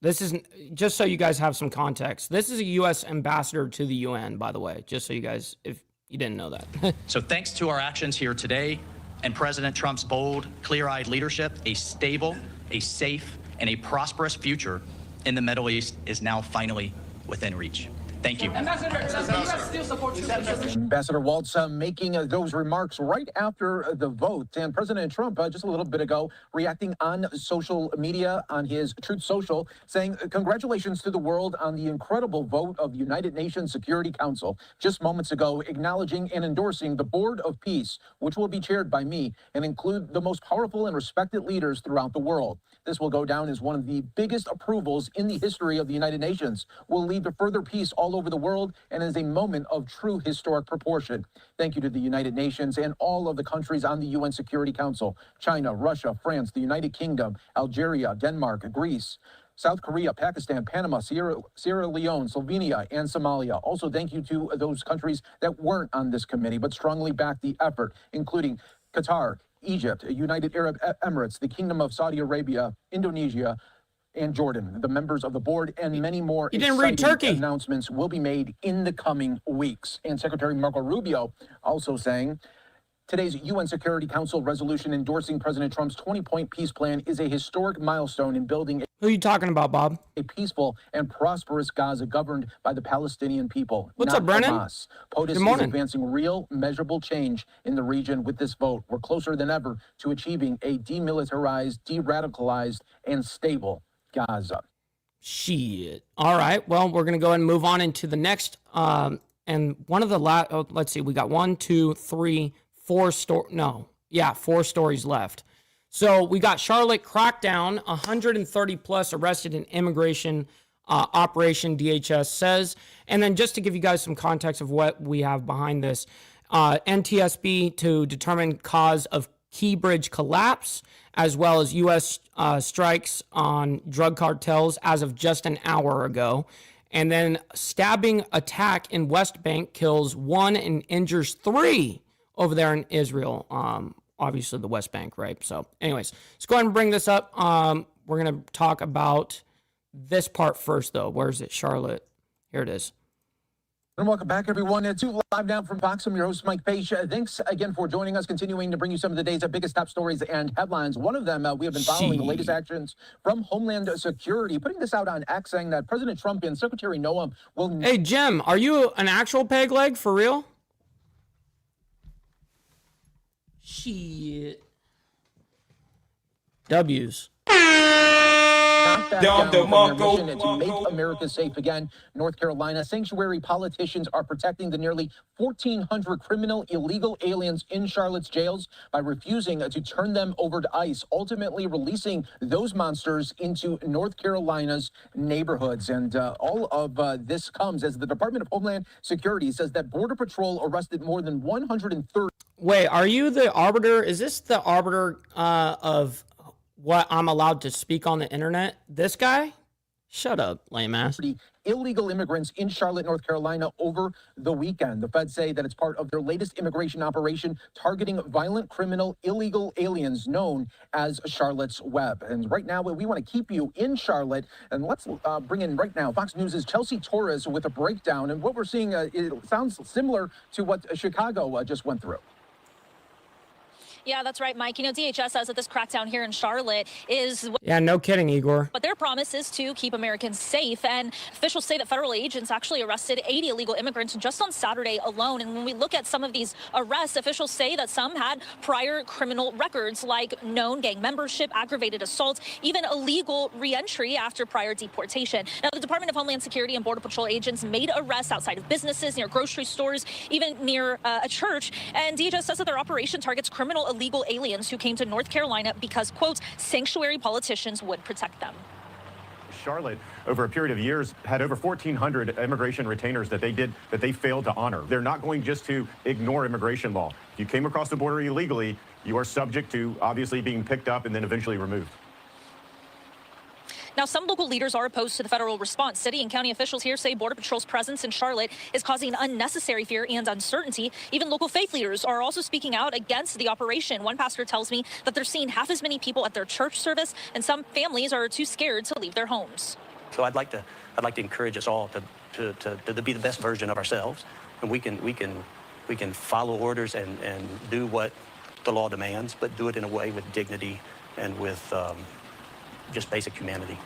this is, just so you guys have some context, this is a U.S. ambassador to the UN, by the way, just so you guys, if you didn't know that. So thanks to our actions here today and President Trump's bold, clear-eyed leadership, a stable, a safe, and a prosperous future in the Middle East is now finally within reach. Thank you. Ambassador Waltz making those remarks right after the vote. And President Trump, just a little bit ago, reacting on social media, on his Truth Social, saying, congratulations to the world on the incredible vote of the United Nations Security Council. Just moments ago, acknowledging and endorsing the Board of Peace, which will be chaired by me and include the most powerful and respected leaders throughout the world. This will go down as one of the biggest approvals in the history of the United Nations. Will lead to further peace all over the world and is a moment of true historic proportion. Thank you to the United Nations and all of the countries on the UN Security Council: China, Russia, France, the United Kingdom, Algeria, Denmark, Greece, South Korea, Pakistan, Panama, Sierra Leone, Slovenia, and Somalia. Also, thank you to those countries that weren't on this committee but strongly backed the effort, including Qatar, Egypt, United Arab Emirates, the Kingdom of Saudi Arabia, Indonesia, and Jordan. The members of the board and many more exciting announcements will be made in the coming weeks. And Secretary Marco Rubio also saying, today's UN Security Council resolution endorsing President Trump's 20-point peace plan is a historic milestone in building Who are you talking about, Bob? A peaceful and prosperous Gaza governed by the Palestinian people. What's not up, Brennan? Hamas. POTUS is advancing real, measurable change in the region with this vote. We're closer than ever to achieving a demilitarized, de-radicalized, and stable Gaza. Shit. All right. Well, we're going to go ahead and move on into the next. And one of the last, let's see, we got 4 stories left. So we got Charlotte crackdown, 130 plus arrested in immigration operation, DHS says. And then just to give you guys some context of what we have behind this, NTSB to determine cause of Key Bridge collapse, as well as U.S. Strikes on drug cartels as of just an hour ago. And then stabbing attack in West Bank kills 1 and injures 3 over there in Israel. Obviously the West Bank, right? So anyways, let's go ahead and bring this up. We're going to talk about this part first, though. Where is it? Charlotte. Here it is. And welcome back, everyone. To Live Now from Fox, I'm your host, Mike Page. Thanks again for joining us, continuing to bring you some of the day's biggest top stories and headlines. One of them, we have been following the latest actions from Homeland Security, putting this out on X, saying that President Trump and Secretary Noam will... Hey, Jim, are you an actual peg leg for real? Shit. W's. To make America safe again. North Carolina sanctuary politicians are protecting the nearly 1,400 criminal illegal aliens in Charlotte's jails by refusing to turn them over to ICE, ultimately releasing those monsters into North Carolina's neighborhoods. And all of this comes as the Department of Homeland Security says that Border Patrol arrested more than 130. Wait, are you the arbiter? Is this the arbiter of what I'm allowed to speak on the internet? This guy? Shut up, lame ass. illegal immigrants in Charlotte, North Carolina over the weekend. The feds say that it's part of their latest immigration operation targeting violent criminal illegal aliens known as Charlotte's Web. And right now, we want to keep you in Charlotte. And let's bring in right now Fox News' Chelsea Torres with a breakdown. And what we're seeing, it sounds similar to what Chicago just went through. Yeah, that's right, Mike. You know, DHS says that this crackdown here in Charlotte is... Yeah, no kidding, Igor. But their promise is to keep Americans safe. And officials say that federal agents actually arrested 80 illegal immigrants just on Saturday alone. And when we look at some of these arrests, officials say that some had prior criminal records like known gang membership, aggravated assault, even illegal reentry after prior deportation. Now, the Department of Homeland Security and Border Patrol agents made arrests outside of businesses, near grocery stores, even near a church. And DHS says that their operation targets criminal illegal aliens who came to North Carolina because, quote, sanctuary politicians would protect them. Charlotte, over a period of years, had over 1,400 immigration retainers that they failed to honor. They're not going just to ignore immigration law. If you came across the border illegally, you are subject to obviously being picked up and then eventually removed. Now, some local leaders are opposed to the federal response. City and county officials here say Border Patrol's presence in Charlotte is causing unnecessary fear and uncertainty. Even local faith leaders are also speaking out against the operation. One pastor tells me that they're seeing half as many people at their church service, and some families are too scared to leave their homes. So I'd like to encourage us all to be the best version of ourselves, and we can follow orders and do what the law demands, but do it in a way with dignity and with just basic humanity.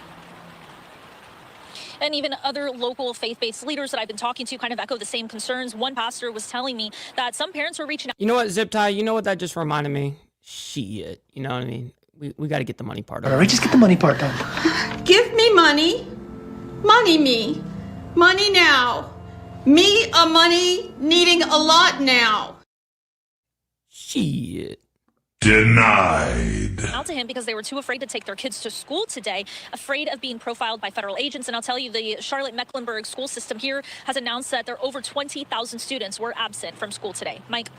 And even other local faith-based leaders that I've been talking to kind of echo the same concerns. One pastor was telling me that some parents were reaching out. You know what, Zip Tie? You know what that just reminded me? Shit. You know what I mean? We got to get the money part done. All right, just get the money part done. Give me money. Money me. Money now. Me a money needing a lot now. Shit. Denied. Out to him because they were too afraid to take their kids to school today, afraid of being profiled by federal agents. And I'll tell you, the Charlotte-Mecklenburg school system here has announced that there are over 20,000 students were absent from school today. Mike.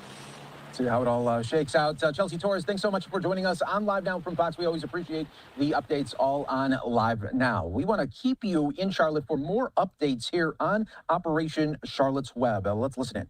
See how it all shakes out. Chelsea Torres, thanks so much for joining us on Live Now from Fox. We always appreciate the updates all on Live Now. We want to keep you in Charlotte for more updates here on Operation Charlotte's Web. Let's listen in.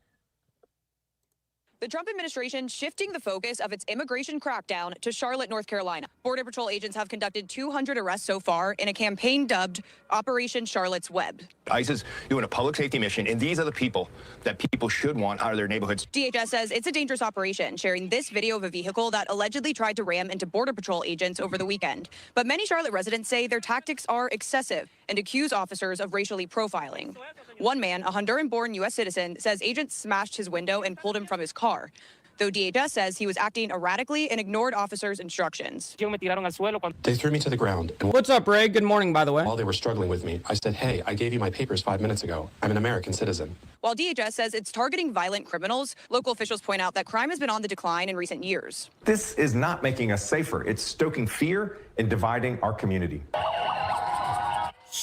The Trump administration shifting the focus of its immigration crackdown to Charlotte, North Carolina. Border Patrol agents have conducted 200 arrests so far in a campaign dubbed Operation Charlotte's Web. ICE is doing a public safety mission, and these are the people that people should want out of their neighborhoods. DHS says it's a dangerous operation, sharing this video of a vehicle that allegedly tried to ram into Border Patrol agents over the weekend. But many Charlotte residents say their tactics are excessive and accuse officers of racially profiling. One man, a Honduran-born U.S. citizen, says agents smashed his window and pulled him from his car, though DHS says he was acting erratically and ignored officers' instructions. They threw me to the ground. And what's up, Ray? Good morning, by the way. While they were struggling with me, I said, hey, I gave you my papers 5 minutes ago. I'm an American citizen. While DHS says it's targeting violent criminals, local officials point out that crime has been on the decline in recent years. This is not making us safer. It's stoking fear and dividing our community.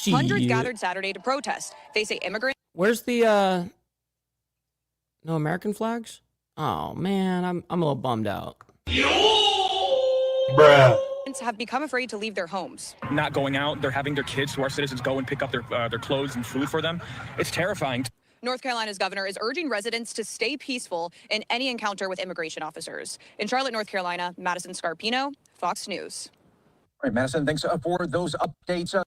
Hundreds gathered Saturday to protest. They say immigrants... Where's the, no American flags? Oh, man, I'm a little bummed out. Bruh. Have become afraid to leave their homes. Not going out, they're having their kids who are citizens go and pick up their clothes and food for them. It's terrifying. North Carolina's governor is urging residents to stay peaceful in any encounter with immigration officers. In Charlotte, North Carolina, Madison Scarpino, Fox News. All right, Madison, thanks for those updates.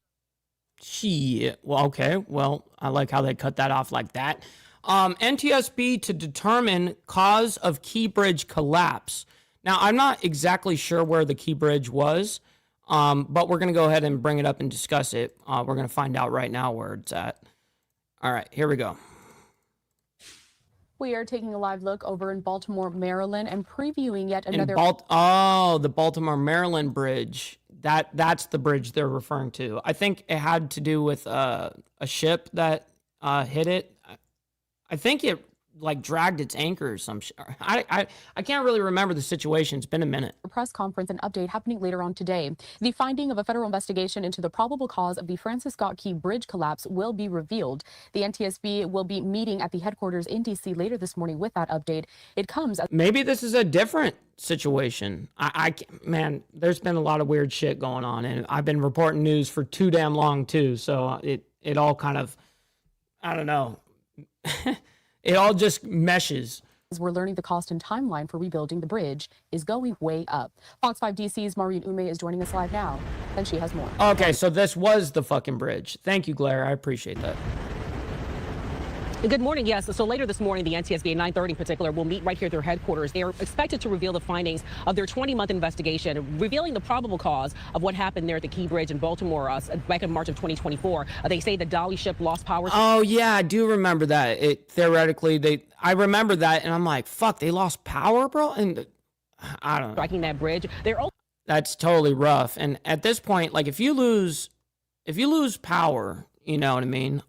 Shit. Well, okay. Well, I like how they cut that off like that. NTSB to determine cause of Key Bridge collapse. Now, I'm not exactly sure where the Key Bridge was, but we're going to go ahead and bring it up and discuss it. We're going to find out right now where it's at. All right, here we go. We are taking a live look over in Baltimore, Maryland, and previewing yet another... the Baltimore, Maryland bridge. That's the bridge they're referring to. I think it had to do with a ship that hit it. I think it dragged its anchor or some shit. I can't really remember the situation. It's been a minute. A press conference and update happening later on today. The finding of a federal investigation into the probable cause of the Francis Scott Key Bridge collapse will be revealed. The NTSB will be meeting at the headquarters in D.C. later this morning with that update. It comes as... Maybe this is a different situation. Man, there's been a lot of weird shit going on, and I've been reporting news for too damn long too, so it all kind of I don't know. It all just meshes. As we're learning the cost and timeline for rebuilding the bridge is going way up. Fox 5 DC's Maureen Ume is joining us live now, and she has more. Okay, so this was the fucking bridge. Thank you, Blair. I appreciate that. Good morning. Yes. So later this morning, the NTSB at 9:30 in particular will meet right here at their headquarters. They are expected to reveal the findings of their 20-month investigation, revealing the probable cause of what happened there at the Key Bridge in Baltimore back in March of 2024. They say the Dolly ship lost power. Oh, yeah, I do remember that. I remember that, and I'm like, fuck, they lost power, bro? And I don't know. Striking that bridge. That's totally rough. And at this point, like, if you lose power, you know what I mean?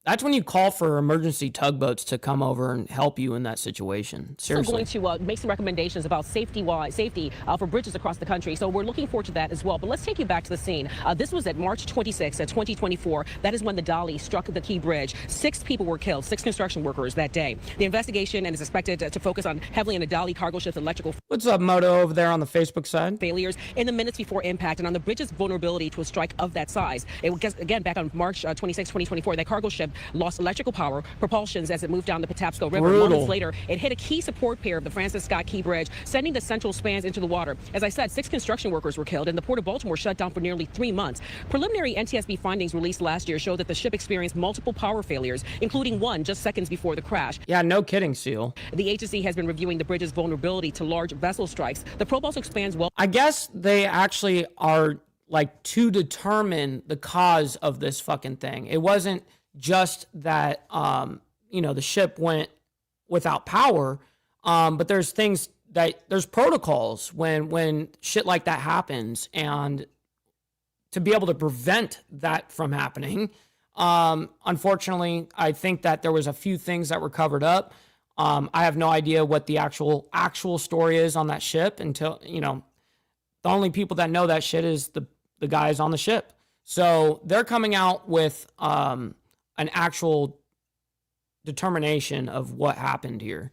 That's when you call for emergency tugboats to come over and help you in that situation. Seriously. We're going to make some recommendations about safety for bridges across the country. So we're looking forward to that as well. But let's take you back to the scene. This was at March 26, 2024. That is when the Dolly struck the Key Bridge. 6 people were killed, 6 construction workers that day. The investigation is expected to focus heavily on the Dolly cargo ship's electrical. What's up, Moto, over there on the Facebook side? Failures in the minutes before impact and on the bridge's vulnerability to a strike of that size. It was, again, back on March 26, 2024, that cargo ship lost electrical power, propulsions as it moved down the Patapsco River. Moments later, it hit a key support pair of the Francis Scott Key Bridge, sending the central spans into the water. As I said, 6 construction workers were killed, and the Port of Baltimore shut down for nearly 3 months. Preliminary NTSB findings released last year show that the ship experienced multiple power failures, including one just seconds before the crash. Yeah, no kidding, Seal. The agency has been reviewing the bridge's vulnerability to large vessel strikes. The probe also expands well. I guess they actually are, like, to determine the cause of this fucking thing. It wasn't just that, the ship went without power. But there's there's protocols when shit like that happens, and to be able to prevent that from happening. Unfortunately, I think that there was a few things that were covered up. I have no idea what the actual story is on that ship until, the only people that know that shit is the guys on the ship. So they're coming out with, an actual determination of what happened here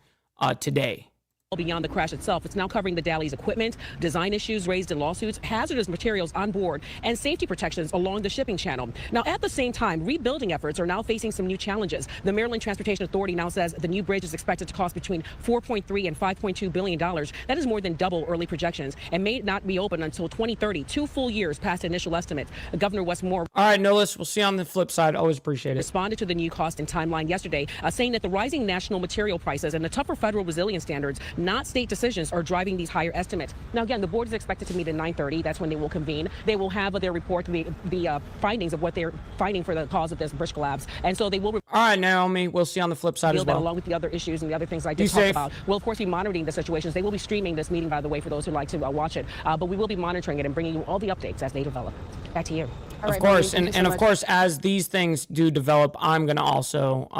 today. Beyond the crash itself, it's now covering the Dolly's equipment, design issues raised in lawsuits, hazardous materials on board, and safety protections along the shipping channel. Now, at the same time, rebuilding efforts are now facing some new challenges. The Maryland Transportation Authority now says the new bridge is expected to cost between $4.3 and $5.2 billion. That is more than double early projections and may not be open until 2030, 2 full years past initial estimates. Governor Wes Moore. All right, Nolis, we'll see you on the flip side. Always appreciate it. Responded to the new cost and timeline yesterday, saying that the rising national material prices and the tougher federal resilience standards, not state decisions, are driving these higher estimates. Now, again, the board is expected to meet at 9:30. That's when they will convene. They will have their report, the findings of what they're finding for the cause of this bridge collapse. And so they will. All right, Naomi, we'll see you on the flip side as well. Along with the other issues and the other things I did talk about. We'll, of course, be monitoring the situations. They will be streaming this meeting, by the way, for those who like to watch it. But we will be monitoring it and bringing you all the updates as they develop. Back to you. Of course, and of course, as these things do develop, I'm going to also,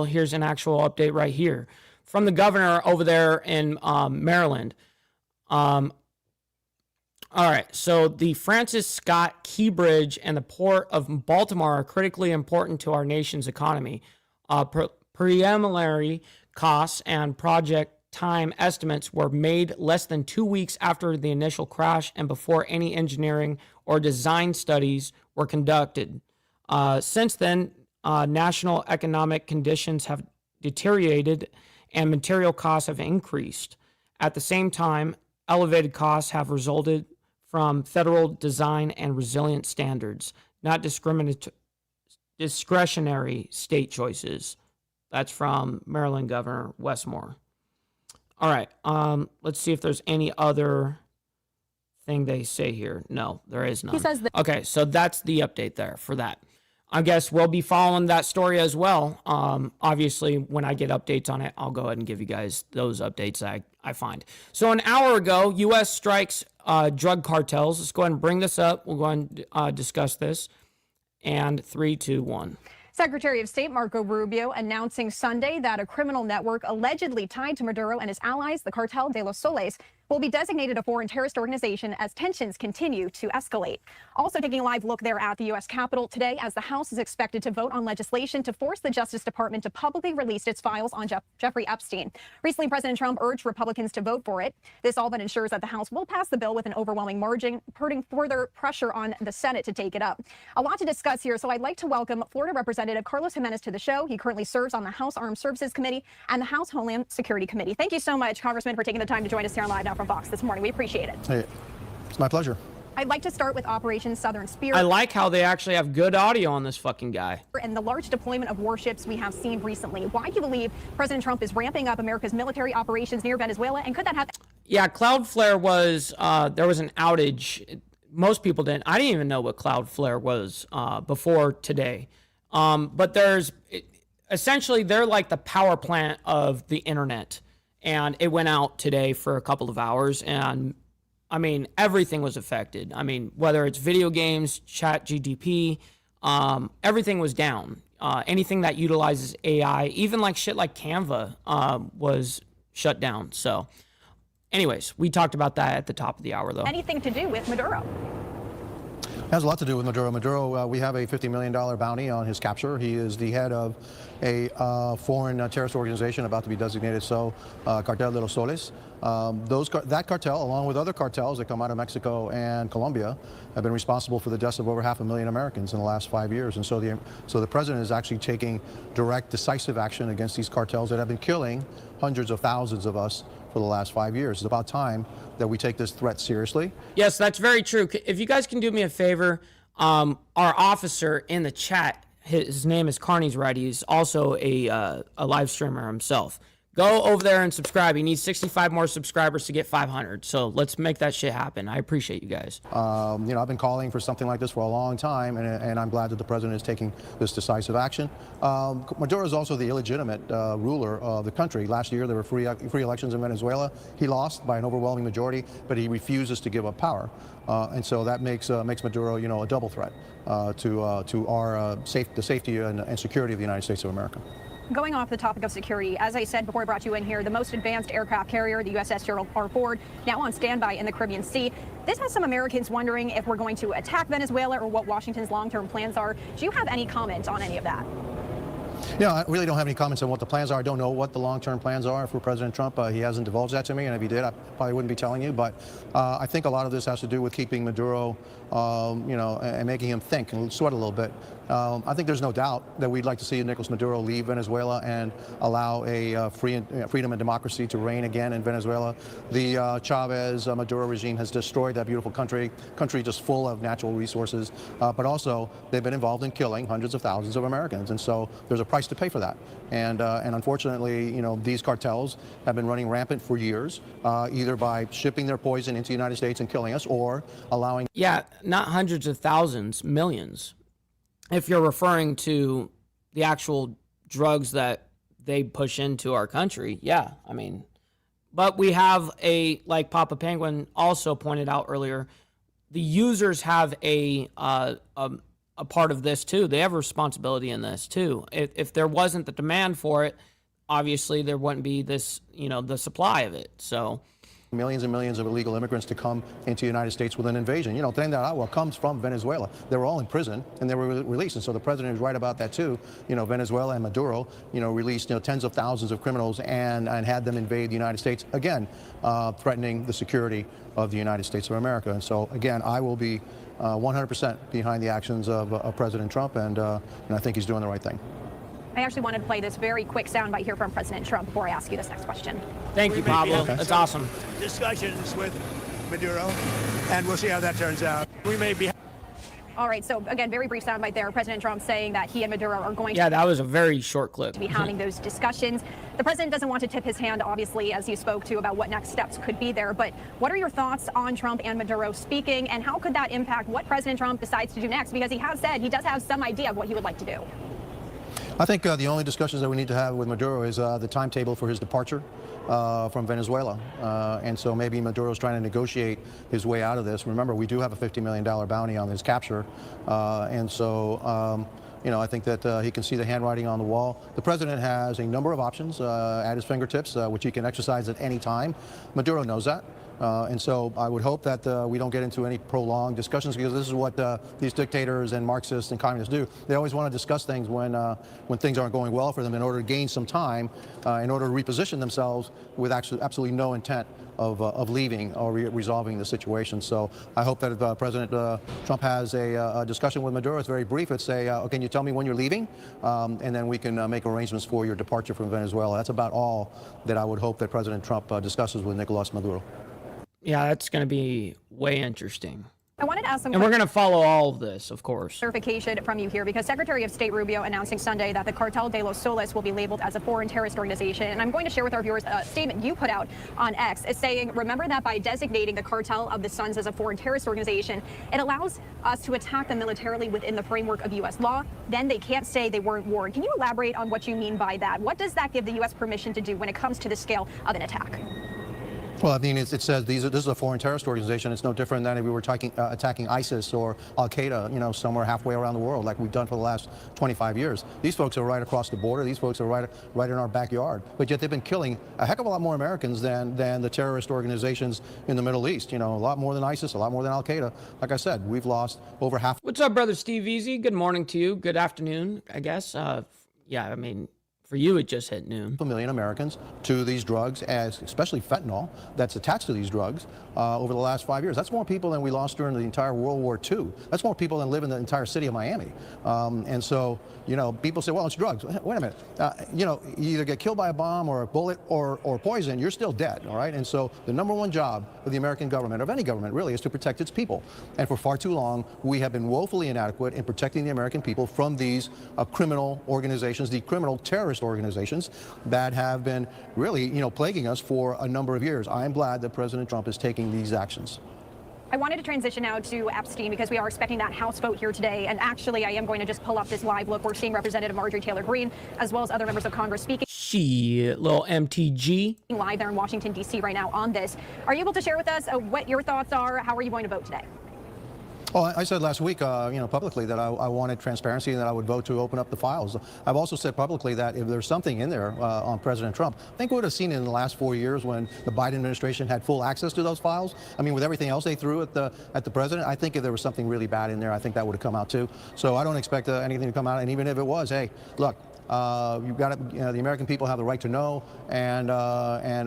here's an actual update right here from the governor over there in Maryland. All right, so the Francis Scott Key Bridge and the Port of Baltimore are critically important to our nation's economy. Preliminary costs and project time estimates were made less than 2 weeks after the initial crash and before any engineering or design studies were conducted. Since then, national economic conditions have deteriorated and material costs have increased. At the same time, elevated costs have resulted from federal design and resilience standards, not discretionary state choices. That's from Maryland Governor Wes Moore. All right, let's see if there's any other thing they say here. No, there is none. He says that. Okay, so that's the update there for that. I guess we'll be following that story as well. Obviously, when I get updates on it, I'll go ahead and give you guys those updates I find. So an hour ago, U.S. strikes drug cartels. Let's go ahead and bring this up. We'll go ahead and discuss this. And 3, 2, 1. Secretary of State Marco Rubio announcing Sunday that a criminal network allegedly tied to Maduro and his allies, the Cartel de los Soles, will be designated a foreign terrorist organization as tensions continue to escalate. Also taking a live look there at the U.S. Capitol today, as the House is expected to vote on legislation to force the Justice Department to publicly release its files on Jeffrey Epstein. Recently, President Trump urged Republicans to vote for it. This all but ensures that the House will pass the bill with an overwhelming margin, putting further pressure on the Senate to take it up. A lot to discuss here, so I'd like to welcome Florida Representative Carlos Jimenez to the show. He currently serves on the House Armed Services Committee and the House Homeland Security Committee. Thank you so much, Congressman, for taking the time to join us here on Live Now from Fox this morning. We appreciate it. Hey, it's my pleasure. I'd like to start with Operation Southern Spirit. I like how they actually have good audio on this fucking guy. And the large deployment of warships we have seen recently. Why do you believe President Trump is ramping up America's military operations near Venezuela? And could that have... Yeah, Cloudflare was, there was an outage. Most people didn't. I didn't even know what Cloudflare was before today. But essentially, they're like the power plant of the internet. And it went out today for a couple of hours. And I mean, everything was affected. I mean, whether it's video games, chat GDP, everything was down. Anything that utilizes AI, even like shit like Canva was shut down. So anyways, we talked about that at the top of the hour, though. Anything to do with Maduro? It has a lot to do with Maduro. Maduro, we have a $50 million bounty on his capture. He is the head of a foreign terrorist organization about to be designated so, Cartel de los Soles. That cartel, along with other cartels that come out of Mexico and Colombia, have been responsible for the deaths of over 500,000 Americans in the last 5 years. And so the president is actually taking direct, decisive action against these cartels that have been killing hundreds of thousands of us for the last 5 years. It's about time that we take this threat seriously. Yes, that's very true. If you guys can do me a favor, our officer in the chat, his name is Carney's right. He's also a live streamer himself. Go over there and subscribe. He needs 65 more subscribers to get 500. So let's make that shit happen. I appreciate you guys. You know, I've been calling for something like this for a long time, and I'm glad that the president is taking this decisive action. Maduro is also the illegitimate ruler of the country. Last year, there were free elections in Venezuela. He lost by an overwhelming majority, but he refuses to give up power. And so that makes Maduro, you know, a double threat to the safety and security of the United States of America. Going off the topic of security, as I said before I brought you in here, the most advanced aircraft carrier, the USS Gerald R. Ford, now on standby in the Caribbean Sea. This has some Americans wondering if we're going to attack Venezuela or what Washington's long-term plans are. Do you have any comment on any of that? Yeah, I really don't have any comments on what the plans are. I don't know what the long-term plans are for President Trump. He hasn't divulged that to me, and if he did, I probably wouldn't be telling you. But I think a lot of this has to do with keeping Maduro, you know, and making him think and sweat a little bit. I think there's no doubt that we'd like to see Nicolas Maduro leave Venezuela and allow a freedom and democracy to reign again in Venezuela. The Chavez-Maduro regime has destroyed that beautiful country just full of natural resources, but also they've been involved in killing hundreds of thousands of Americans, and so there's a price to pay for that. And unfortunately, you know, these cartels have been running rampant for years, either by shipping their poison into the United States and killing us, or allowing... Yeah, not hundreds of thousands, millions. If you're referring to the actual drugs that they push into our country, yeah, I mean, but we have like Papa Penguin also pointed out earlier, the users have a part of this too. They have a responsibility in this too. If there wasn't the demand for it, obviously there wouldn't be this, you know, the supply of it. So millions and millions of illegal immigrants to come into the United States with an invasion. You know, Tren de Aragua comes from Venezuela. They were all in prison and they were released. And so the president is right about that too. You know, Venezuela and Maduro, you know, released, you know, tens of thousands of criminals and had them invade the United States, again, threatening the security of the United States of America. And so, again, I will be 100% behind the actions of President Trump, and I think he's doing the right thing. I actually wanted to play this very quick soundbite here from President Trump before I ask you this next question. Thank you, Pablo. That's awesome. Discussions with Maduro, and we'll see how that turns out. We may be... All right, so again, very brief soundbite there. President Trump saying that he and Maduro are going that was a very short clip. to be having those discussions. The president doesn't want to tip his hand, obviously, as you spoke to about what next steps could be there. But what are your thoughts on Trump and Maduro speaking, and how could that impact what President Trump decides to do next? Because he has said he does have some idea of what he would like to do. I think the only discussions that we need to have with Maduro is the timetable for his departure from Venezuela. And so maybe Maduro is trying to negotiate his way out of this. Remember, we do have a $50 million bounty on his capture. And so, you know, I think that he can see the handwriting on the wall. The president has a number of options at his fingertips, which he can exercise at any time. Maduro knows that. And so I would hope that we don't get into any prolonged discussions, because this is what these dictators and Marxists and communists do. They always want to discuss things when things aren't going well for them, in order to gain some time, in order to reposition themselves with absolutely no intent of leaving or resolving the situation. So I hope that if President Trump has a discussion with Maduro, it's very brief. It's say, can you tell me when you're leaving? And then we can make arrangements for your departure from Venezuela. That's about all that I would hope that President Trump discusses with Nicolas Maduro. Yeah, that's going to be way interesting. I wanted to ask some And we're going to follow all of this, of course. clarification from you here, because Secretary of State Rubio announcing Sunday that the Cartel de los Soles will be labeled as a foreign terrorist organization. And I'm going to share with our viewers a statement you put out on X. It's saying, remember that by designating the Cartel of the Suns as a foreign terrorist organization, it allows us to attack them militarily within the framework of U.S. law. Then they can't say they weren't warned. Can you elaborate on what you mean by that? What does that give the U.S. permission to do when it comes to the scale of an attack? Well, I mean, it says this is a foreign terrorist organization. It's no different than if we were attacking ISIS or Al-Qaeda, somewhere halfway around the world, like we've done for the last 25 years. These folks are right across the border. These folks are right in our backyard. But yet they've been killing a heck of a lot more Americans than the terrorist organizations in the Middle East. A lot more than ISIS, a lot more than Al-Qaeda. Like I said, we've lost over half. What's up, brother Steve Easy? Good morning to you. Good afternoon, I guess. Yeah, I mean, for you, it just hit noon. A million Americans to these drugs, especially fentanyl, that's attached to these drugs over the last 5 years. That's more people than we lost during the entire World War II. That's more people than live in the entire city of Miami. And so, people say, well, it's drugs. Wait a minute. You either get killed by a bomb or a bullet or poison, you're still dead, all right? And so the number one job of the American government, of any government really, is to protect its people. And for far too long, we have been woefully inadequate in protecting the American people from these criminal organizations, the criminal terrorist organizations that have been really, plaguing us for a number of years. I am glad that President Trump is taking these actions. I wanted to transition now to Epstein, because we are expecting that House vote here today. And actually, I am going to just pull up this live look. We're seeing Representative Marjorie Taylor Greene, as well as other members of Congress speaking. Shit, little MTG. Live there in Washington, D.C. right now on this. Are you able to share with us what your thoughts are? How are you going to vote today? Well, I said last week, publicly that I wanted transparency and that I would vote to open up the files. I've also said publicly that if there's something in there on President Trump, I think we would have seen it in the last 4 years when the Biden administration had full access to those files. I mean, with everything else they threw at the president, I think if there was something really bad in there, I think that would have come out too. So I don't expect anything to come out. And even if it was, hey, look. You've got to, the American people have the right to know and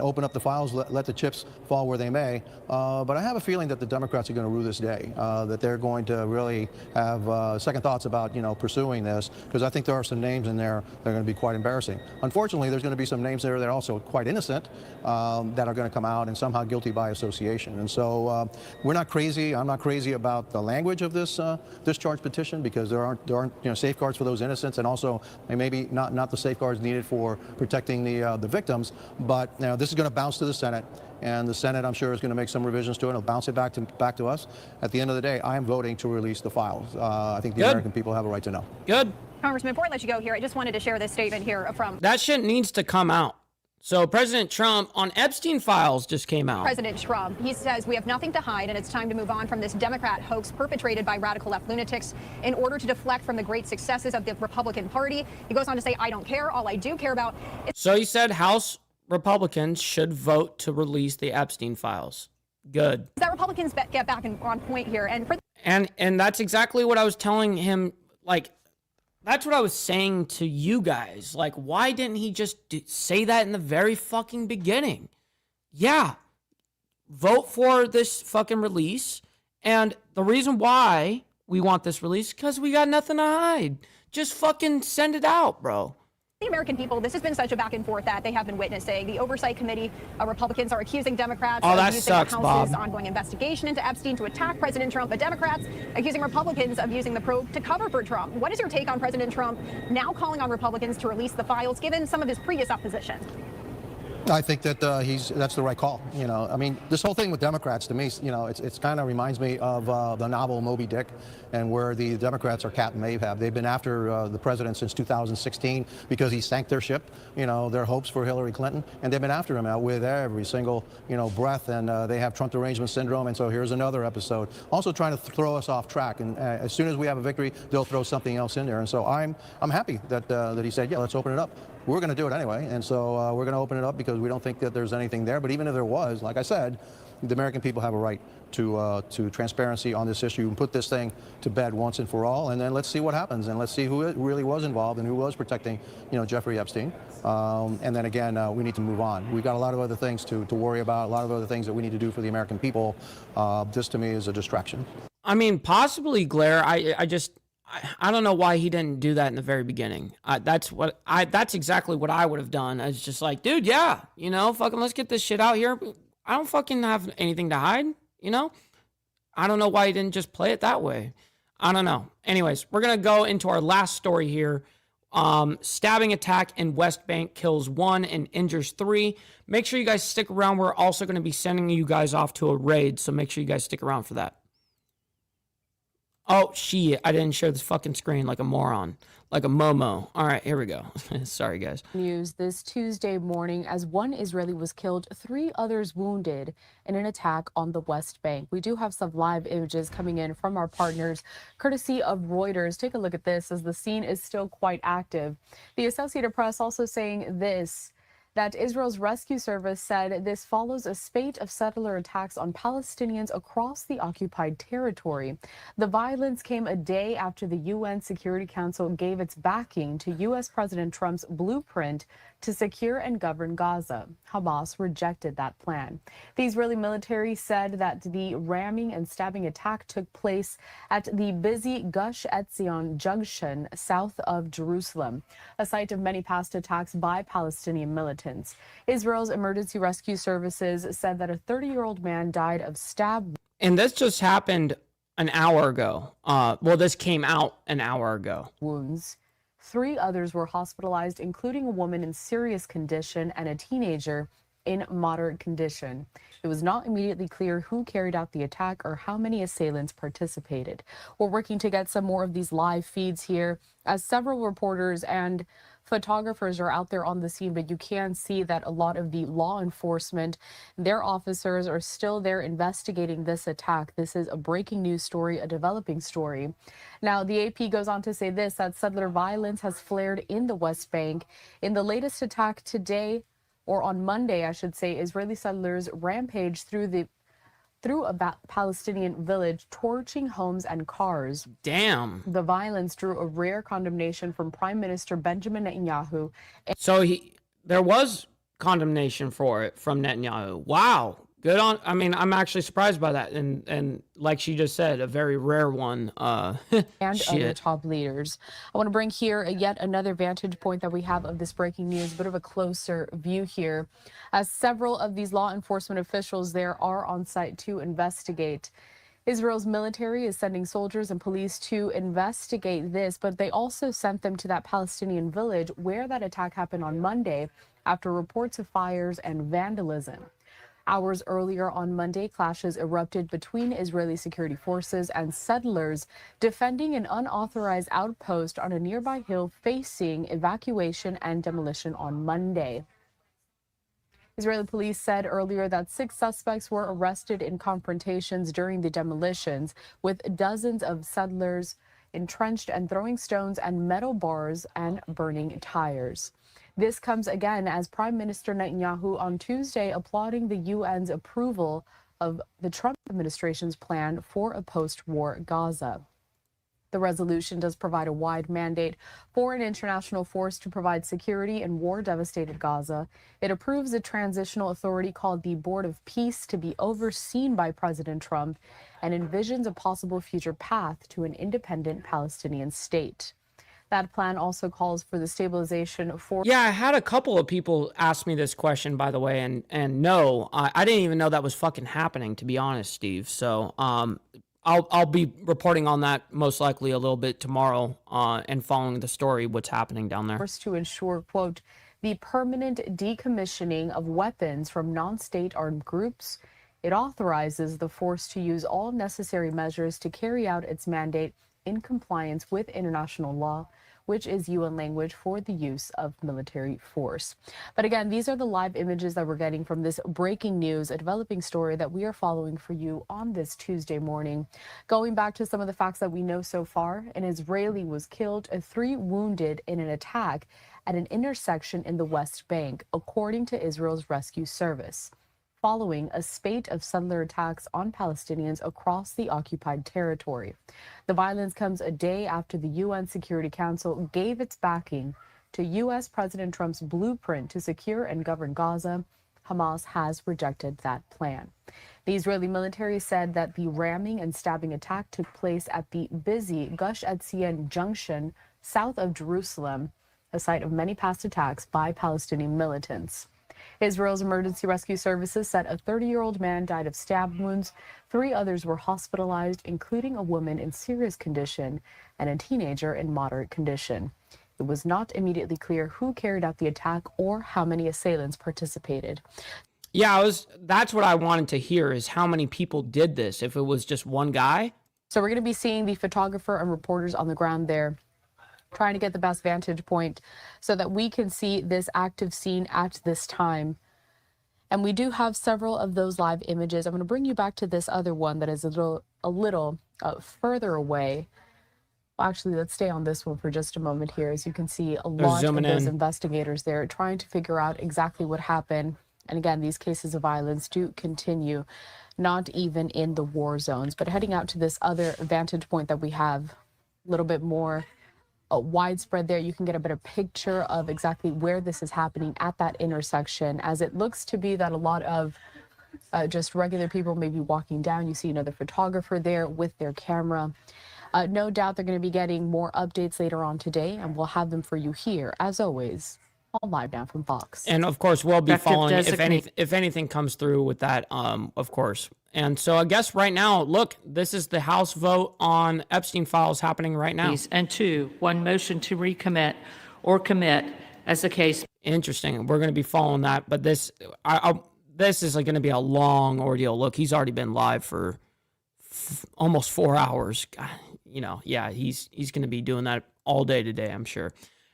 open up the files, let the chips fall where they may. But I have a feeling that the Democrats are going to rue this day, that they're going to really have second thoughts about, pursuing this, because I think there are some names in there that are going to be quite embarrassing. Unfortunately, there's going to be some names there that are also quite innocent that are going to come out and somehow guilty by association. And so we're not crazy. I'm not crazy about the language of this discharge petition, because there aren't safeguards for those innocents, and also maybe not the safeguards needed for protecting the victims. But this is going to bounce to the Senate, and the Senate, I'm sure, is going to make some revisions to it. It'll bounce it back to us. At the end of the day, I am voting to release the files. I think the American people have a right to know. Good. Congressman, before I let you go here, I just wanted to share this statement here from... That shit needs to come out. So President Trump on Epstein files just came out. President Trump, he says we have nothing to hide, and it's time to move on from this Democrat hoax perpetrated by radical left lunatics in order to deflect from the great successes of the Republican Party. He goes on to say, I don't care. All I do care about is... So he said House Republicans should vote to release the Epstein files. Good. That Republicans get back on point here. And that's exactly what I was telling him, that's what I was saying to you guys. Why didn't he just say that in the very fucking beginning? Yeah. Vote for this fucking release. And the reason why we want this release, because we got nothing to hide. Just fucking send it out, bro. The American people, this has been such a back and forth that they have been witnessing. The Oversight Committee, Republicans are accusing Democrats of using the House's ongoing investigation into Epstein to attack President Trump, but Democrats accusing Republicans of using the probe to cover for Trump. What is your take on President Trump now calling on Republicans to release the files, given some of his previous opposition? I think that that's the right call. I mean, this whole thing with Democrats, to me, it's kind of reminds me of the novel Moby Dick, and where the Democrats are Captain Ahab. They've been after the president since 2016 because he sank their ship, their hopes for Hillary Clinton, and they've been after him out with every single, breath, and they have Trump derangement syndrome, and so here's another episode. Also trying to throw us off track, and as soon as we have a victory, they'll throw something else in there, and so I'm happy that he said, yeah, let's open it up. we're going to do it anyway. And so we're going to open it up because we don't think that there's anything there. But even if there was, like I said, the American people have a right to transparency on this issue and put this thing to bed once and for all. And then let's see what happens, and let's see who really was involved and who was protecting, Jeffrey Epstein. And then again, we need to move on. We've got a lot of other things to worry about, a lot of other things that we need to do for the American people. This to me is a distraction. I mean, possibly, Blair. I don't know why he didn't do that in the very beginning. That's exactly what I would have done. It's just like, dude, yeah, fucking let's get this shit out here. I don't fucking have anything to hide, I don't know why he didn't just play it that way. I don't know. Anyways, we're going to go into our last story here. Stabbing attack in West Bank kills 1 and injures 3. Make sure you guys stick around. We're also going to be sending you guys off to a raid, so make sure you guys stick around for that. Oh, shit. I didn't share this fucking screen like a moron. Like a Momo. All right, here we go. Sorry, guys. News this Tuesday morning as 1 Israeli was killed, 3 others wounded in an attack on the West Bank. We do have some live images coming in from our partners, courtesy of Reuters. Take a look at this as the scene is still quite active. The Associated Press also saying this, that Israel's rescue service said this follows a spate of settler attacks on Palestinians across the occupied territory. The violence came a day after the UN Security Council gave its backing to U.S. President Trump's blueprint to secure and govern Gaza. Hamas rejected that plan. The Israeli military said that the ramming and stabbing attack took place at the busy Gush Etzion junction south of Jerusalem, a site of many past attacks by Palestinian militants. Israel's emergency rescue services said that a 30-year-old man died of stab. And this just happened an hour ago. This came out an hour ago. Wounds. 3 others were hospitalized, including a woman in serious condition and a teenager in moderate condition. It was not immediately clear who carried out the attack or how many assailants participated. We're working to get some more of these live feeds here, as several reporters and photographers are out there on the scene, but you can see that a lot of the law enforcement, their officers are still there investigating this attack. This is a breaking news story, a developing story. Now, the AP goes on to say this, that settler violence has flared in the West Bank. In the latest attack today, or on Monday, I should say, Israeli settlers rampaged through a Palestinian village, torching homes and cars. Damn. The violence drew a rare condemnation from Prime Minister Benjamin Netanyahu. So there was condemnation for it from Netanyahu. Wow. Good on. I mean, I'm actually surprised by that. And like she just said, a very rare one. And other top leaders. I want to bring here yet another vantage point that we have of this breaking news, a bit of a closer view here, as several of these law enforcement officials there are on site to investigate. Israel's military is sending soldiers and police to investigate this, but they also sent them to that Palestinian village where that attack happened on Monday after reports of fires and vandalism. Hours earlier on Monday, clashes erupted between Israeli security forces and settlers defending an unauthorized outpost on a nearby hill, facing evacuation and demolition on Monday. Israeli police said earlier that 6 suspects were arrested in confrontations during the demolitions, with dozens of settlers entrenched and throwing stones and metal bars and burning tires. This comes again as Prime Minister Netanyahu on Tuesday applauding the UN's approval of the Trump administration's plan for a post-war Gaza. The resolution does provide a wide mandate for an international force to provide security in war-devastated Gaza. It approves a transitional authority called the Board of Peace to be overseen by President Trump and envisions a possible future path to an independent Palestinian state. That plan also calls for the stabilization for... Yeah, I had a couple of people ask me this question, by the way, and no, I didn't even know that was fucking happening, to be honest, Steve. So I'll be reporting on that most likely a little bit tomorrow and following the story, what's happening down there. To ensure, quote, the permanent decommissioning of weapons from non-state armed groups. It authorizes the force to use all necessary measures to carry out its mandate in compliance with international law, which is UN language for the use of military force. But again, these are the live images that we're getting from this breaking news, a developing story that we are following for you on this Tuesday morning. Going back to some of the facts that we know so far, an Israeli was killed and 3 wounded in an attack at an intersection in the West Bank, according to Israel's rescue service, following a spate of settler attacks on Palestinians across the occupied territory. The violence comes a day after the UN Security Council gave its backing to U.S. President Trump's blueprint to secure and govern Gaza. Hamas has rejected that plan. The Israeli military said that the ramming and stabbing attack took place at the busy Gush Etzion junction south of Jerusalem, a site of many past attacks by Palestinian militants. Israel's emergency rescue services said a 30-year-old man died of stab wounds. 3 others were hospitalized, including a woman in serious condition and a teenager in moderate condition. It was not immediately clear who carried out the attack or how many assailants participated. Yeah, that's what I wanted to hear, is how many people did this, if it was just one guy. So we're going to be seeing the photographer and reporters on the ground there, trying to get the best vantage point so that we can see this active scene at this time. And we do have several of those live images. I'm going to bring you back to this other one that is a little further away. Actually, let's stay on this one for just a moment here. As you can see, a lot of those investigators there trying to figure out exactly what happened. And again, these cases of violence do continue, not even in the war zones. But heading out to this other vantage point that we have, a little bit more widespread there, you can get a better picture of exactly where this is happening at that intersection, as it looks to be that a lot of just regular people may be walking down. You see another photographer there with their camera. No doubt they're going to be getting more updates later on today, and we'll have them for you here, as always, on Live Now from Fox. And of course, we'll be following if anything comes through with that, of course. And so I guess right now, look, this is the House vote on Epstein files happening right now. And 2, one motion to recommit or commit as the case. Interesting. We're going to be following that, but this is going to be a long ordeal. Look, he's already been live for almost 4 hours. God, yeah, he's going to be doing that all day today, I'm sure.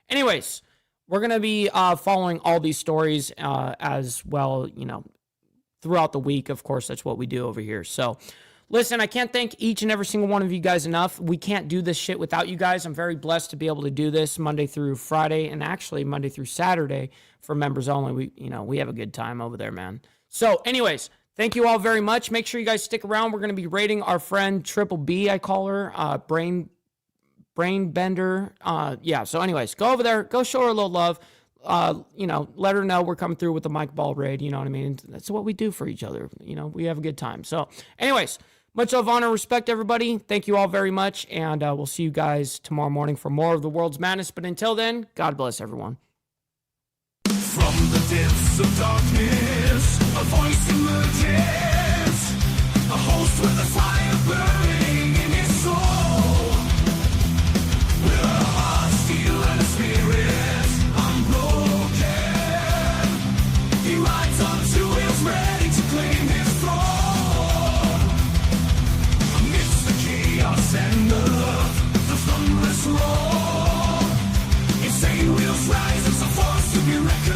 Anyways, we're going to be following all these stories as well, throughout the week. Of course, that's what we do over here. So listen, I can't thank each and every single one of you guys enough. We can't do this shit without you guys. I'm very blessed to be able to do this Monday through Friday, and actually Monday through Saturday for members only. We have a good time over there, man. So anyways, thank you all very much. Make sure you guys stick around. We're going to be rating our friend Triple B, I call her, Brain Bender. Yeah, so anyways, go over there. Go show her a little love. Let her know we're coming through with the Mike Ball raid. You know what I mean? That's what we do for each other. We have a good time. So anyways, much love, honor, respect, everybody. Thank you all very much. And we'll see you guys tomorrow morning for more of the world's madness. But until then, God bless everyone. From the depths of darkness, a voice emerges, a host with a fire burning in his soul. With a heart steel and a spirit unbroken, he rides on 2 wheels ready to claim his throne. Amidst the chaos and the thunderous roar, insane wheels rise as a force to be reckoned.